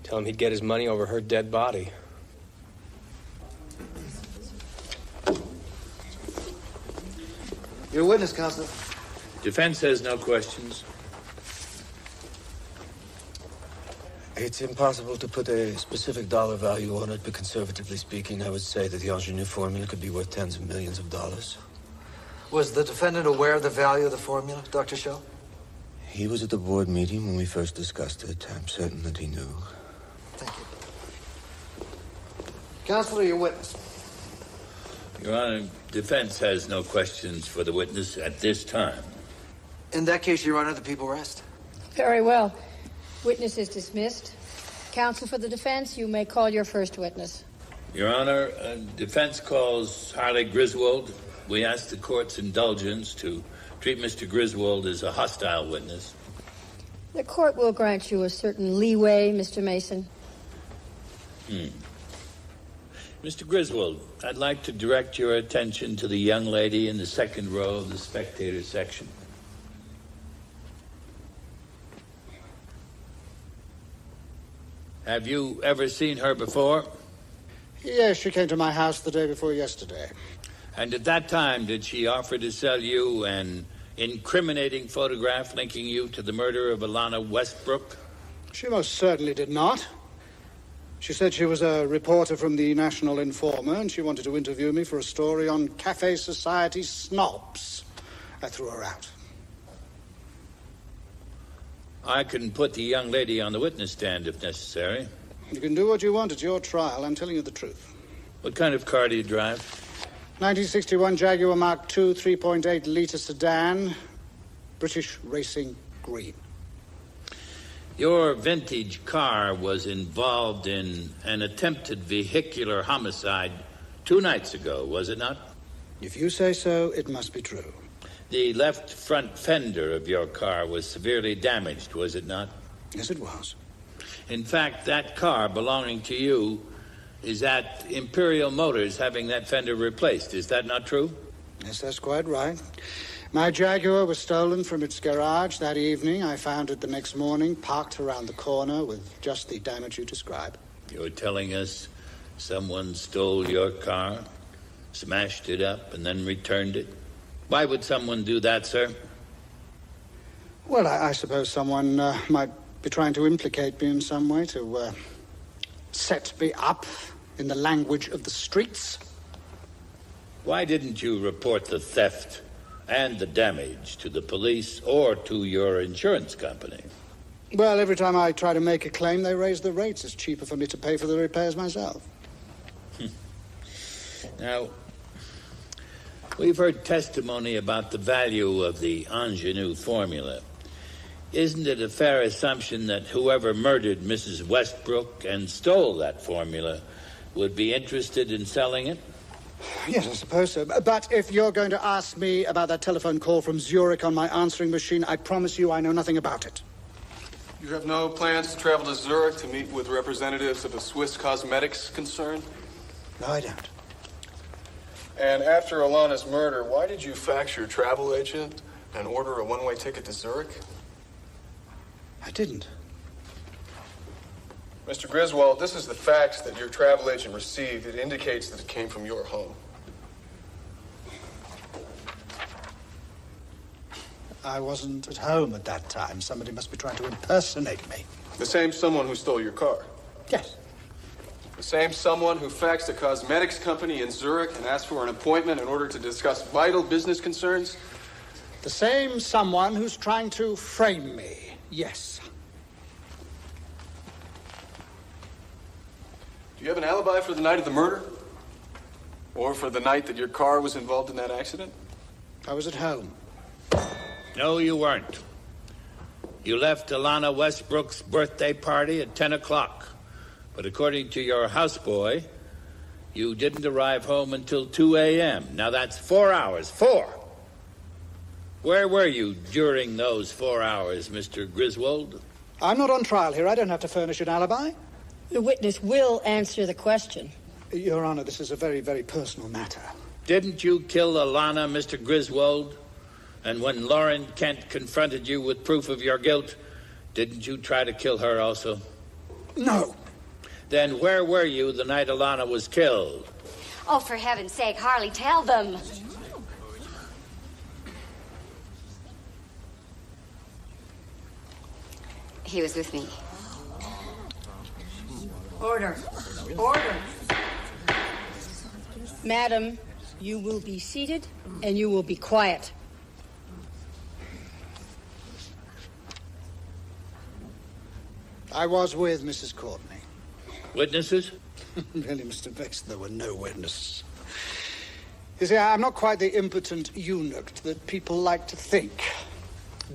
Tell him he'd get his money over her dead body. Your witness, counsel. Defense has no questions. It's impossible to put a specific dollar value on it, but conservatively speaking, I would say that the ingenue formula could be worth tens of millions of dollars. Was the defendant aware of the value of the formula, Dr. Shaw? He was at the board meeting when we first discussed it. I'm certain that he knew. Thank you. Counselor, your witness. Your Honor, defense has no questions for the witness at this time. In that case, Your Honor, the people rest. Very well. Witness is dismissed. Counsel for the defense, you may call your first witness. Your Honor, defense calls Harley Griswold. We ask the court's indulgence to treat Mr. Griswold as a hostile witness. The court will grant you a certain leeway, Mr. Mason. Mr. Griswold, I'd like to direct your attention to the young lady in the second row of the spectator section. Have you ever seen her before? Yes, she came to my house the day before yesterday. And at that time, did she offer to sell you an incriminating photograph linking you to the murder of Alana Westbrook? She most certainly did not. She said she was a reporter from the National Informer, and she wanted to interview me for a story on Cafe Society snobs. I threw her out. I can put the young lady on the witness stand if necessary. You can do what you want at your trial. I'm telling you the truth. What kind of car do you drive? 1961 Jaguar Mark II 3.8-litre sedan, British Racing Green. Your vintage car was involved in an attempted vehicular homicide 2 nights ago, was it not? If you say so, it must be true. The left front fender of your car was severely damaged, was it not? Yes, it was. In fact, that car belonging to you is at Imperial Motors having that fender replaced. Is that not true? Yes, that's quite right. My Jaguar was stolen from its garage that evening. I found it the next morning, parked around the corner with just the damage you describe. You're telling us someone stole your car, smashed it up, and then returned it? Why would someone do that, sir? Well, I suppose someone might be trying to implicate me in some way, to set me up in the language of the streets. Why didn't you report the theft and the damage to the police or to your insurance company? Well, every time I try to make a claim, they raise the rates. It's cheaper for me to pay for the repairs myself. Now, we've heard testimony about the value of the ingenue formula. Isn't it a fair assumption that whoever murdered Mrs. Westbrook and stole that formula would be interested in selling it? Yes, I suppose so. But if you're going to ask me about that telephone call from Zurich on my answering machine, I promise you I know nothing about it. You have no plans to travel to Zurich to meet with representatives of a Swiss cosmetics concern? No, I don't. And after Alana's murder, why did you fax your travel agent and order a one-way ticket to Zurich? I didn't. Mr. Griswold, this is the fax that your travel agent received. It indicates that it came from your home. I wasn't at home at that time. Somebody must be trying to impersonate me. The same someone who stole your car? Yes. The same someone who faxed a cosmetics company in Zurich and asked for an appointment in order to discuss vital business concerns? The same someone who's trying to frame me, yes. Do you have an alibi for the night of the murder? Or for the night that your car was involved in that accident? I was at home. No, you weren't. You left Alana Westbrook's birthday party at 10 o'clock. But according to your houseboy, you didn't arrive home until 2 a.m. Now that's 4 hours. 4! Where were you during those 4 hours, Mr. Griswold? I'm not on trial here. I don't have to furnish an alibi. The witness will answer the question. Your Honor, this is a very, very personal matter. Didn't you kill Alana, Mr. Griswold? And when Lauren Kent confronted you with proof of your guilt, didn't you try to kill her also? No. Then where were you the night Alana was killed? Oh, for heaven's sake, Harley, tell them. He was with me. Order. Order. Madam, you will be seated and you will be quiet. I was with Mrs. Courtney. Witnesses? Really, Mr. Bex, there were no witnesses. You see, I'm not quite the impotent eunuch that people like to think.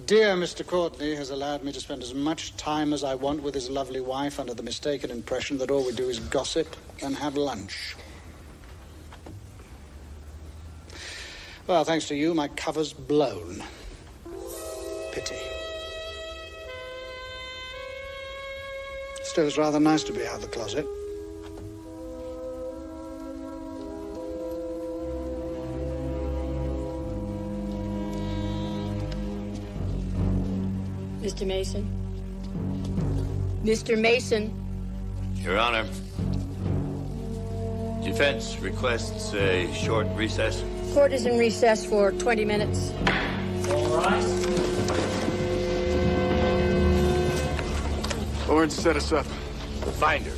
Dear Mr. Courtney has allowed me to spend as much time as I want with his lovely wife under the mistaken impression that all we do is gossip and have lunch. Well, thanks to you, my cover's blown. Pity. Still, it's rather nice to be out of the closet. Mr. Mason? Mr. Mason? Your Honor, defense requests a short recess. Court is in recess for 20 minutes. All right. Lawrence, set us up. Find her.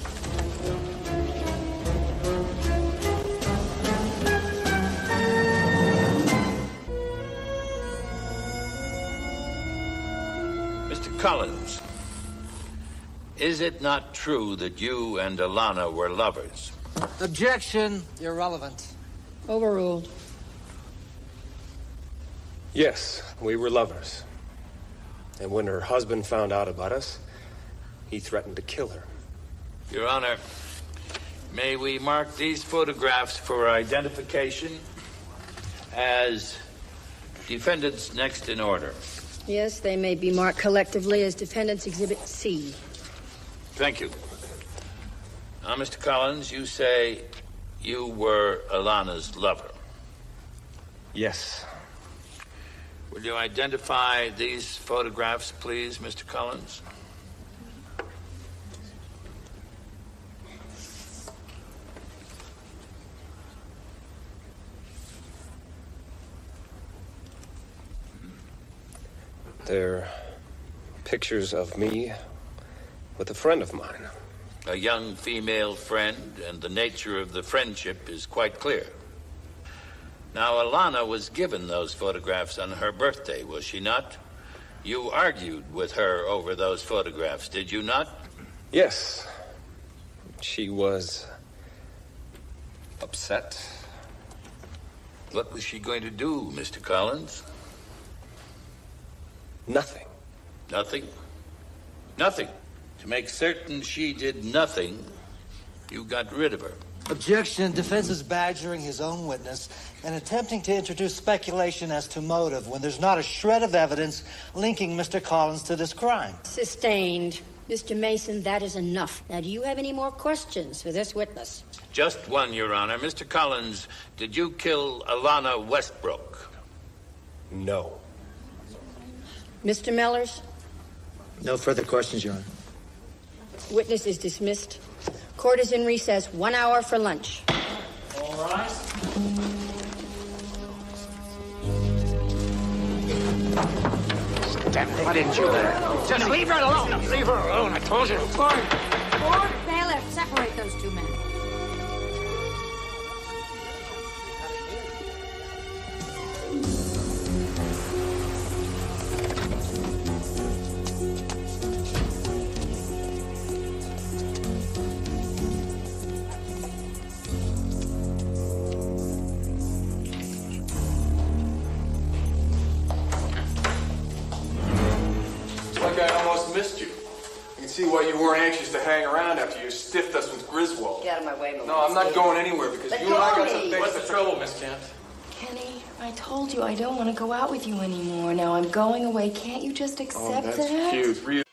Mr. Collins, is it not true that you and Alana were lovers? Objection. Irrelevant. Overruled. Yes, we were lovers. And when her husband found out about us, he threatened to kill her. Your Honor, may we mark these photographs for identification as defendants next in order? Yes, they may be marked collectively as Defendant's Exhibit C. Thank you. Now, Mr. Collins, you say you were Alana's lover. Yes. Will you identify these photographs, please, Mr. Collins? They're pictures of me with a friend of mine. A young female friend, and the nature of the friendship is quite clear. Now, Alana was given those photographs on her birthday, was she not? You argued with her over those photographs, did you not? Yes. She was upset. What was she going to do, Mr. Collins? Nothing. Nothing? Nothing. To make certain she did nothing, you got rid of her. Objection. Defense is badgering his own witness and attempting to introduce speculation as to motive when there's not a shred of evidence linking Mr. Collins to this crime. Sustained. Mr. Mason, that is enough. Now, do you have any more questions for this witness? Just one, Your Honor. Mr. Collins, did you kill Alana Westbrook? No. Mr. Mellors? No further questions, Your Honor. Witness is dismissed. Court is in recess 1 hour for lunch. All right. Damn it, why didn't you let her? Just leave her alone. Leave her alone, I told you. Bailiff, separate those two men. can see why you weren't anxious to hang around after you stiffed us with Griswold. Get out of my way, Melinski. No, I'm not going anywhere because Let you go and I of got me. some things. What's the trouble, Miss Kent? Kenny, I told you I don't want to go out with you anymore. Now I'm going away. Can't you just accept that? Cute. Really.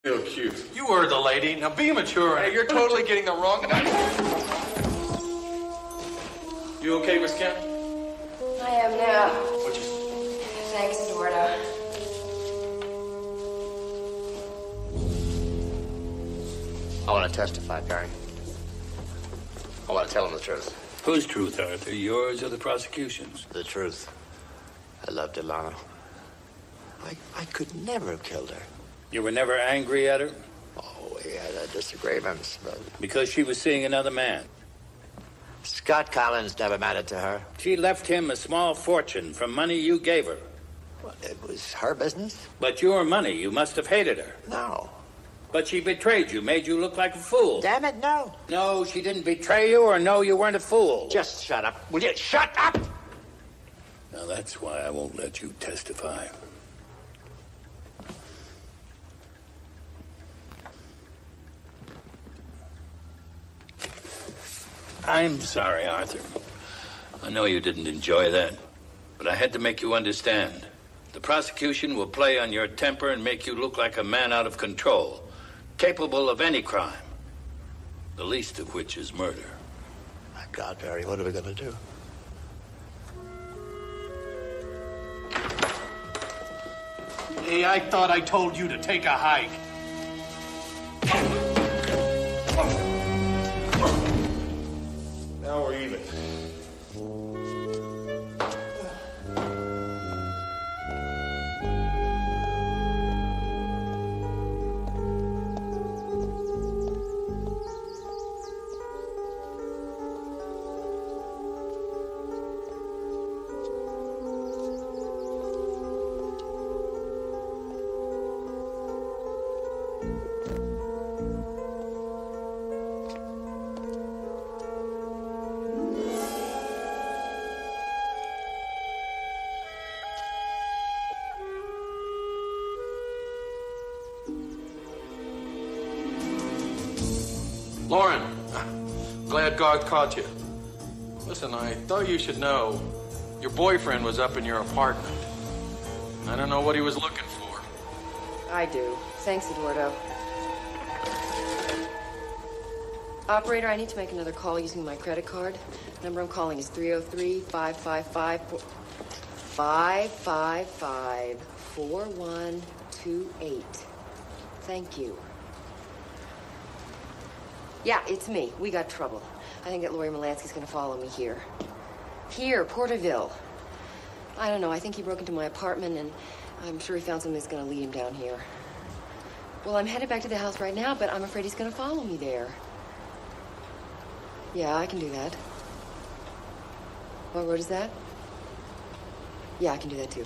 Real cute. You were the lady. Now be mature. Hey, you're totally getting the wrong. You okay, Miss Kent? I am now. What'd you... Thanks, Eduardo. I want to testify, Perry. I want to tell him the truth. Whose truth, Arthur? Yours or the prosecution's? The truth. I loved Ilana. I could never have killed her. You were never angry at her? Oh, we had disagreements, but... Because she was seeing another man? Scott Collins never mattered to her. She left him a small fortune from money you gave her. Well, it was her business. But your money, you must have hated her. No. But she betrayed you, made you look like a fool. Damn it, no. No, she didn't betray you, or no, you weren't a fool. Just shut up. Will you shut up? Now that's why I won't let you testify. I'm sorry, Arthur. I know you didn't enjoy that, but I had to make you understand. The prosecution will play on your temper and make you look like a man out of control, capable of any crime, the least of which is murder. My God, Barry, what are we going to do? Hey, I thought I told you to take a hike. Now we're even. Lauren, glad God caught you. Listen, I thought you should know your boyfriend was up in your apartment. I don't know what he was looking for. I do. Thanks, Eduardo. Operator, I need to make another call using my credit card. Number I'm calling is 303-555-4128. Thank you. Yeah, it's me. We got trouble. I think that Lori Molansky's gonna follow me here. Here, Porterville. I don't know. I think he broke into my apartment, and I'm sure he found something that's gonna lead him down here. Well, I'm headed back to the house right now, but I'm afraid he's gonna follow me there. Yeah, I can do that. What road is that? Yeah, I can do that too.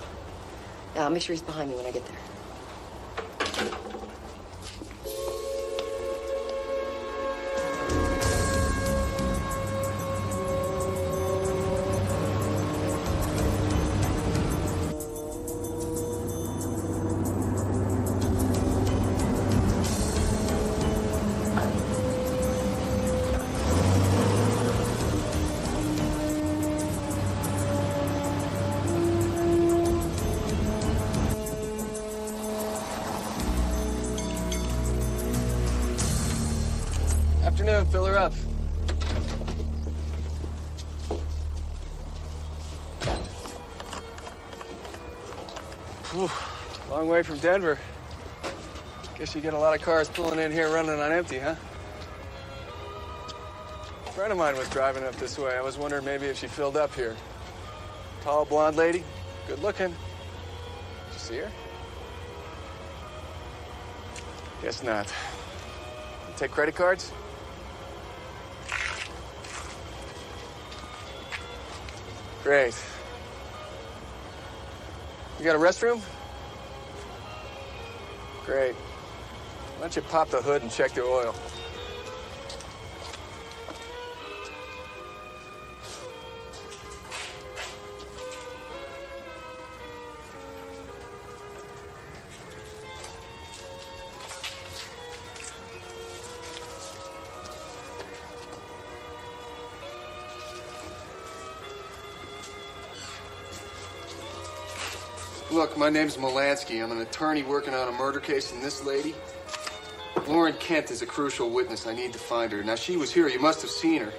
I'll make sure he's behind me when I get there. Afternoon, fill her up. Whew, long way from Denver. Guess you get a lot of cars pulling in here running on empty, huh? A friend of mine was driving up this way. I was wondering maybe if she filled up here. Tall, blonde lady, good looking. Did you see her? Guess not. You take credit cards? Great. You got a restroom? Great. Why don't you pop the hood and check the oil? Look, my name's Molansky. I'm an attorney working on a murder case, and this lady, Lauren Kent, is a crucial witness. I need to find her. Now, she was here. You must have seen her.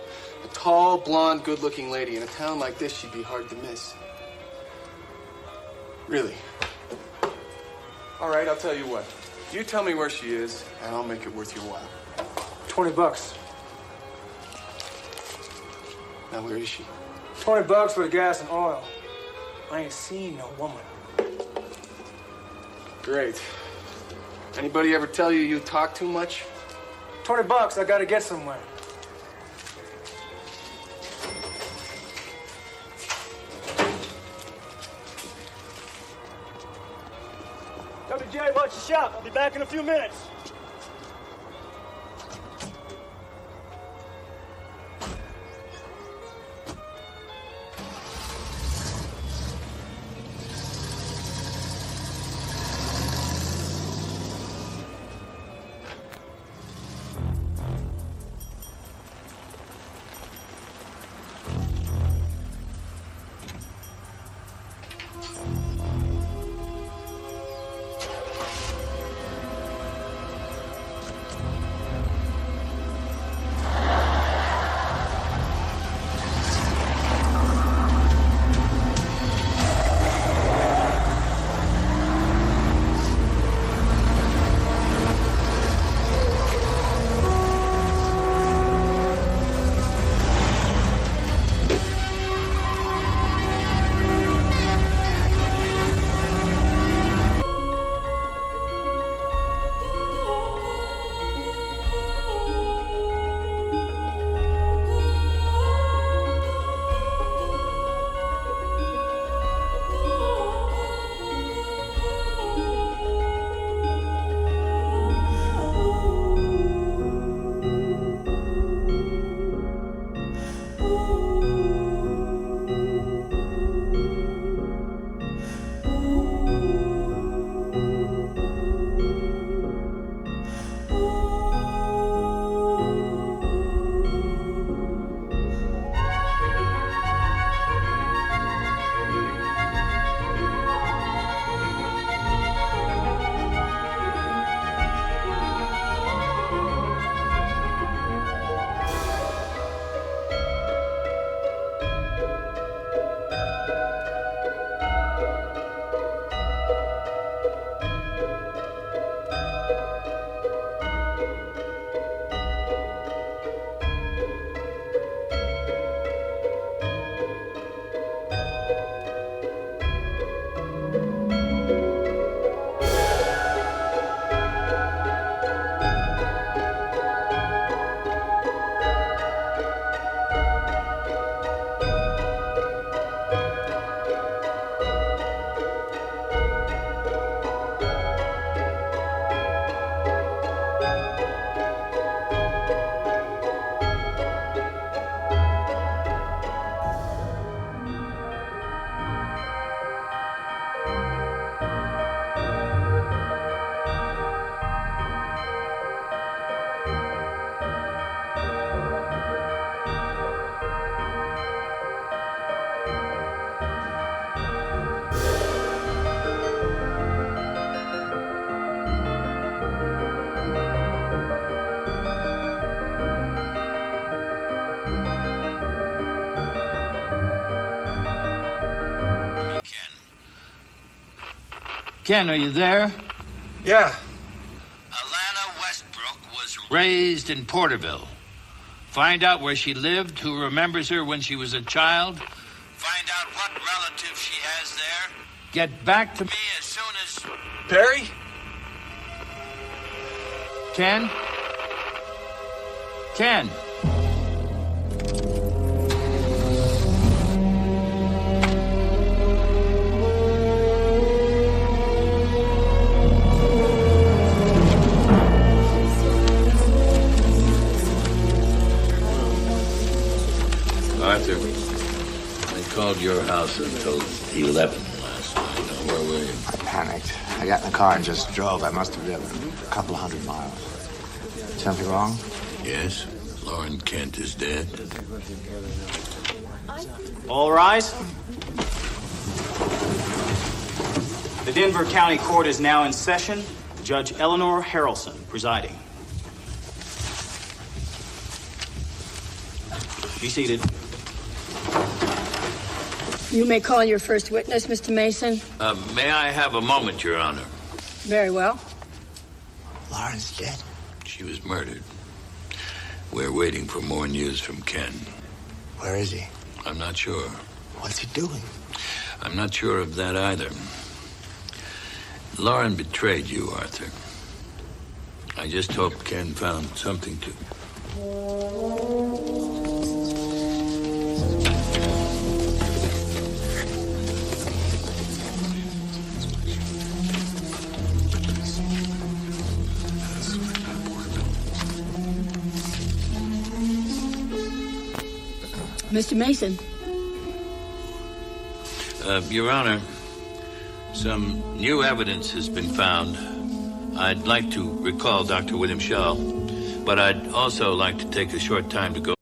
A tall, blonde, good-looking lady. In a town like this, she'd be hard to miss. Really. All right, I'll tell you what. You tell me where she is, and I'll make it worth your while. $20. Now, where is she? $20 for the gas and oil. I ain't seen no woman. Great. Anybody ever tell you talk too much? $20, I gotta get somewhere. WJ, watch your shop. I'll be back in a few minutes. Ken, are you there? Yeah. Alana Westbrook was raised in Porterville. Find out where she lived, who remembers her when she was a child. Find out what relatives she has there. Get back to me as soon as... Perry? Ken? Ken? Arthur, I called your house until 11 last night. Now, where were you? I panicked. I got in the car and just drove. I must have driven a couple of 100 miles. Something wrong? Yes, Lauren Kent is dead. All rise. The Denver County Court is now in session. Judge Eleanor Harrelson presiding. Be seated. You may call your first witness, Mr. Mason. May I have a moment, Your Honor? Very well. Lauren's dead. She was murdered. We're waiting for more news from Ken. Where is he? I'm not sure. What's he doing? I'm not sure of that either. Lauren betrayed you, Arthur. I just hope Ken found something to... Mr. Mason. Your Honor, some new evidence has been found. I'd like to recall Dr. William Shaw, but I'd also like to take a short time to go.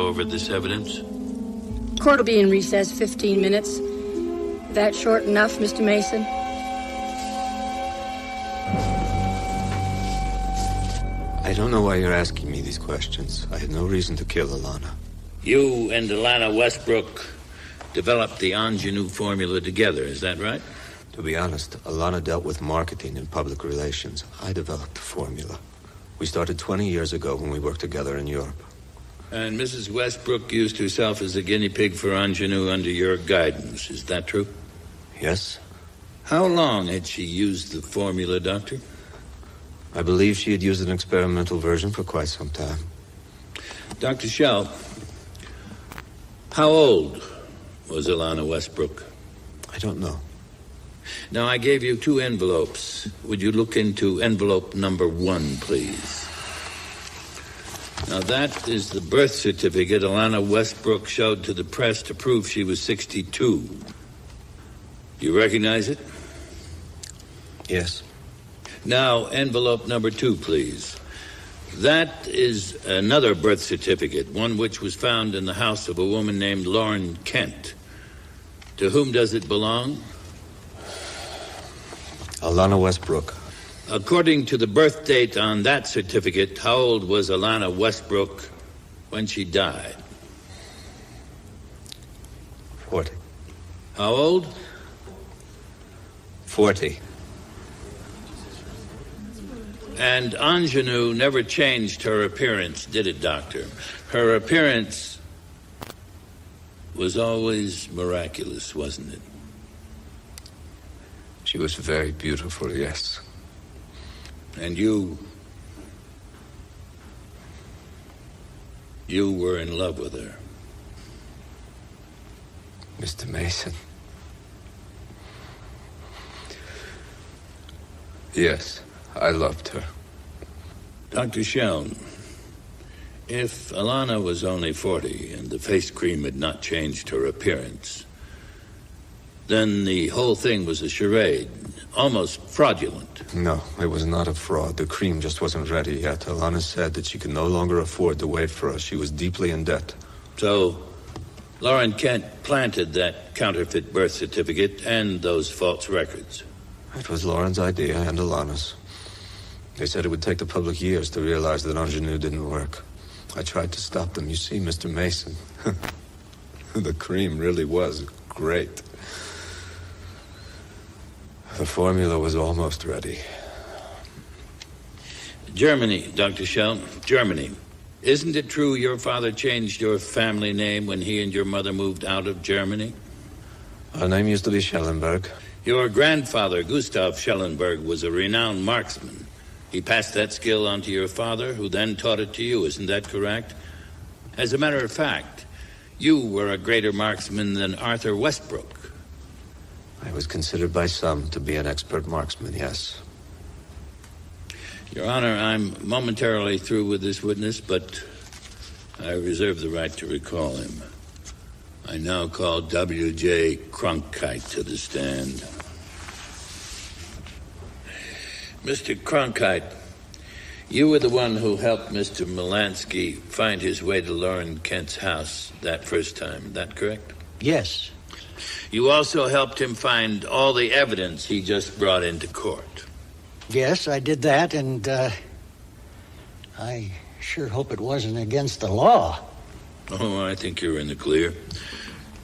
over this evidence? Court will be in recess 15 minutes. That short enough, Mr. Mason? I don't know why you're asking me these questions. I had no reason to kill Alana. You and Alana Westbrook developed the ingenue formula together, is that right? To be honest, Alana dealt with marketing and public relations. I developed the formula. We started 20 years ago when we worked together in Europe. And Mrs. Westbrook used herself as a guinea pig for ingenue under your guidance, is that true? Yes. How long had she used the formula, Doctor? I believe she had used an experimental version for quite some time. Dr. Schell, how old was Alana Westbrook? I don't know. Now, I gave you 2 envelopes. Would you look into envelope number 1, please? Now, that is the birth certificate Alana Westbrook showed to the press to prove she was 62. Do you recognize it? Yes. Now, envelope number 2, please. That is another birth certificate, one which was found in the house of a woman named Lauren Kent. To whom does it belong? Alana Westbrook. According to the birth date on that certificate, how old was Alana Westbrook when she died? 40. How old? 40. And ingenue never changed her appearance, did it, Doctor? Her appearance was always miraculous, wasn't it? She was very beautiful, yes. And you were in love with her. Mr. Mason. Yes, I loved her. Dr. Schell, if Alana was only 40 and the face cream had not changed her appearance, then the whole thing was a charade, almost fraudulent. No, it was not a fraud. The cream just wasn't ready yet. Alana said that she could no longer afford to wait for us. She was deeply in debt. So, Lauren Kent planted that counterfeit birth certificate and those false records. It was Lauren's idea and Alana's. They said it would take the public years to realize that ingenue didn't work. I tried to stop them. You see, Mr. Mason, the cream really was great. The formula was almost ready. Germany, Dr. Schell, Germany. Isn't it true your father changed your family name when he and your mother moved out of Germany? Our name used to be Schellenberg. Your grandfather, Gustav Schellenberg, was a renowned marksman. He passed that skill on to your father, who then taught it to you. Isn't that correct? As a matter of fact, you were a greater marksman than Arthur Westbrook. I was considered by some to be an expert marksman, yes. Your Honor, I'm momentarily through with this witness, but I reserve the right to recall him. I now call W.J. Cronkite to the stand. Mr. Cronkite, you were the one who helped Mr. Melansky find his way to Lauren Kent's house that first time, is that correct? Yes. You also helped him find all the evidence he just brought into court. Yes, I did that, and I sure hope it wasn't against the law. Oh, I think you're in the clear.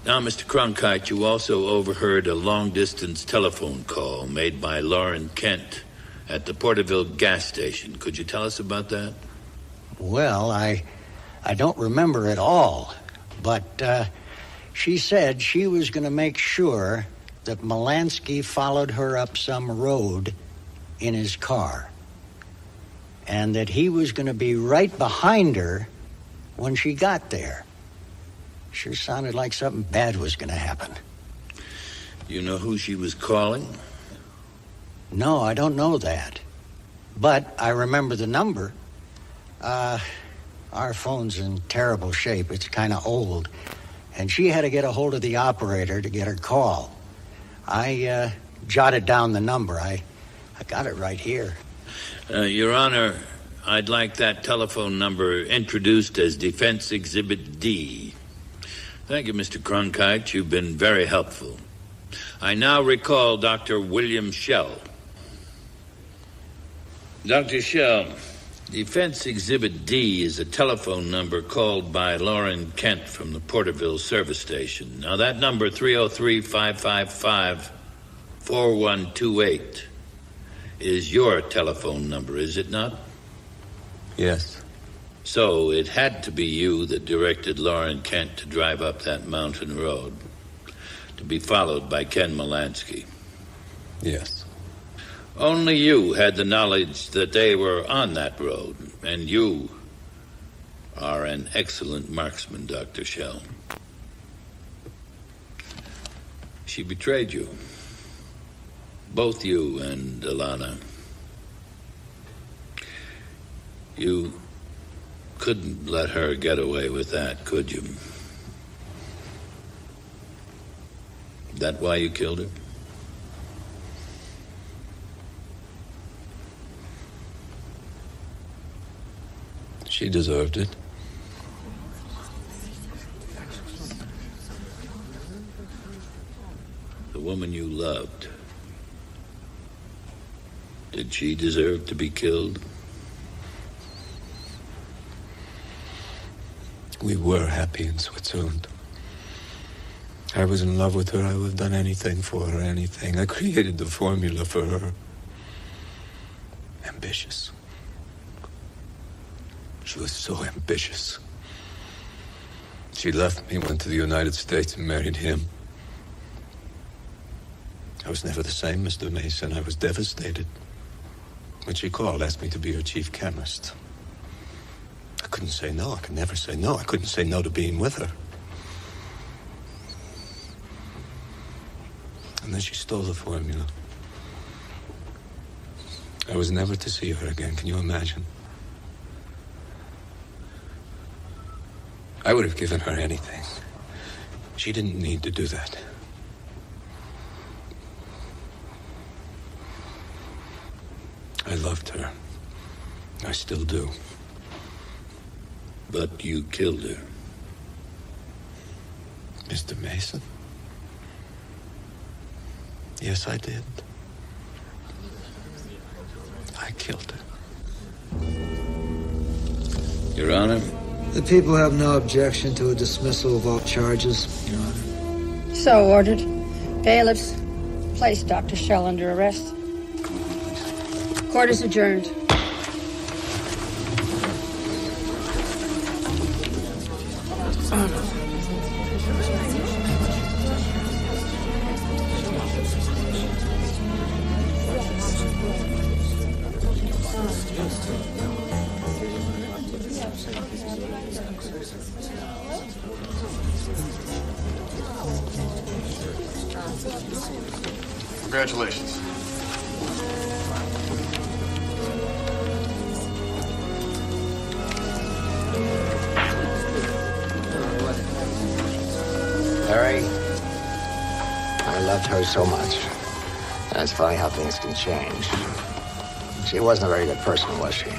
Now, Mr. Cronkite, you also overheard a long-distance telephone call made by Lauren Kent at the Porterville gas station. Could you tell us about that? Well, I don't remember it all, but she said she was going to make sure that Melansky followed her up some road in his car, and that he was going to be right behind her when she got there. Sure sounded like something bad was going to happen. You know who she was calling? No, I don't know that. But I remember the number. Our phone's in terrible shape. It's kind of old. And she had to get a hold of the operator to get her call. I jotted down the number. I got it right here. Your Honor, I'd like that telephone number introduced as Defense Exhibit D. Thank you, Mr. Cronkite. You've been very helpful. I now recall Dr. William Schell. Dr. Schell, Defense Exhibit D is a telephone number called by Lauren Kent from the Porterville service station. Now, that number, 303-555-4128, is your telephone number, is it not? Yes. So it had to be you that directed Lauren Kent to drive up that mountain road, to be followed by Ken Molansky. Yes. Only you had the knowledge that they were on that road, and you are an excellent marksman, Dr. Schell. She betrayed you. Both you and Alana. You couldn't let her get away with that, could you? That why you killed her? She deserved it. The woman you loved. Did she deserve to be killed? We were happy in Switzerland. I was in love with her. I would have done anything for her, anything. I created the formula for her. Ambitious. She was so ambitious. She left me, went to the United States, and married him. I was never the same, Mr. Mason. I was devastated. When she called, asked me to be her chief chemist. I couldn't say no. I could never say no. I couldn't say no to being with her. And then she stole the formula. I was never to see her again. Can you imagine? I would have given her anything. She didn't need to do that. I loved her. I still do. But you killed her. Mr. Mason? Yes, I did. I killed her. Your Honor? The people have no objection to a dismissal of all charges, Your Honor. So ordered. Bailiffs, place Dr. Schell under arrest. Court is adjourned. Congratulations. Harry, I loved her so much. And it's funny how things can change. She wasn't a very good person, was she?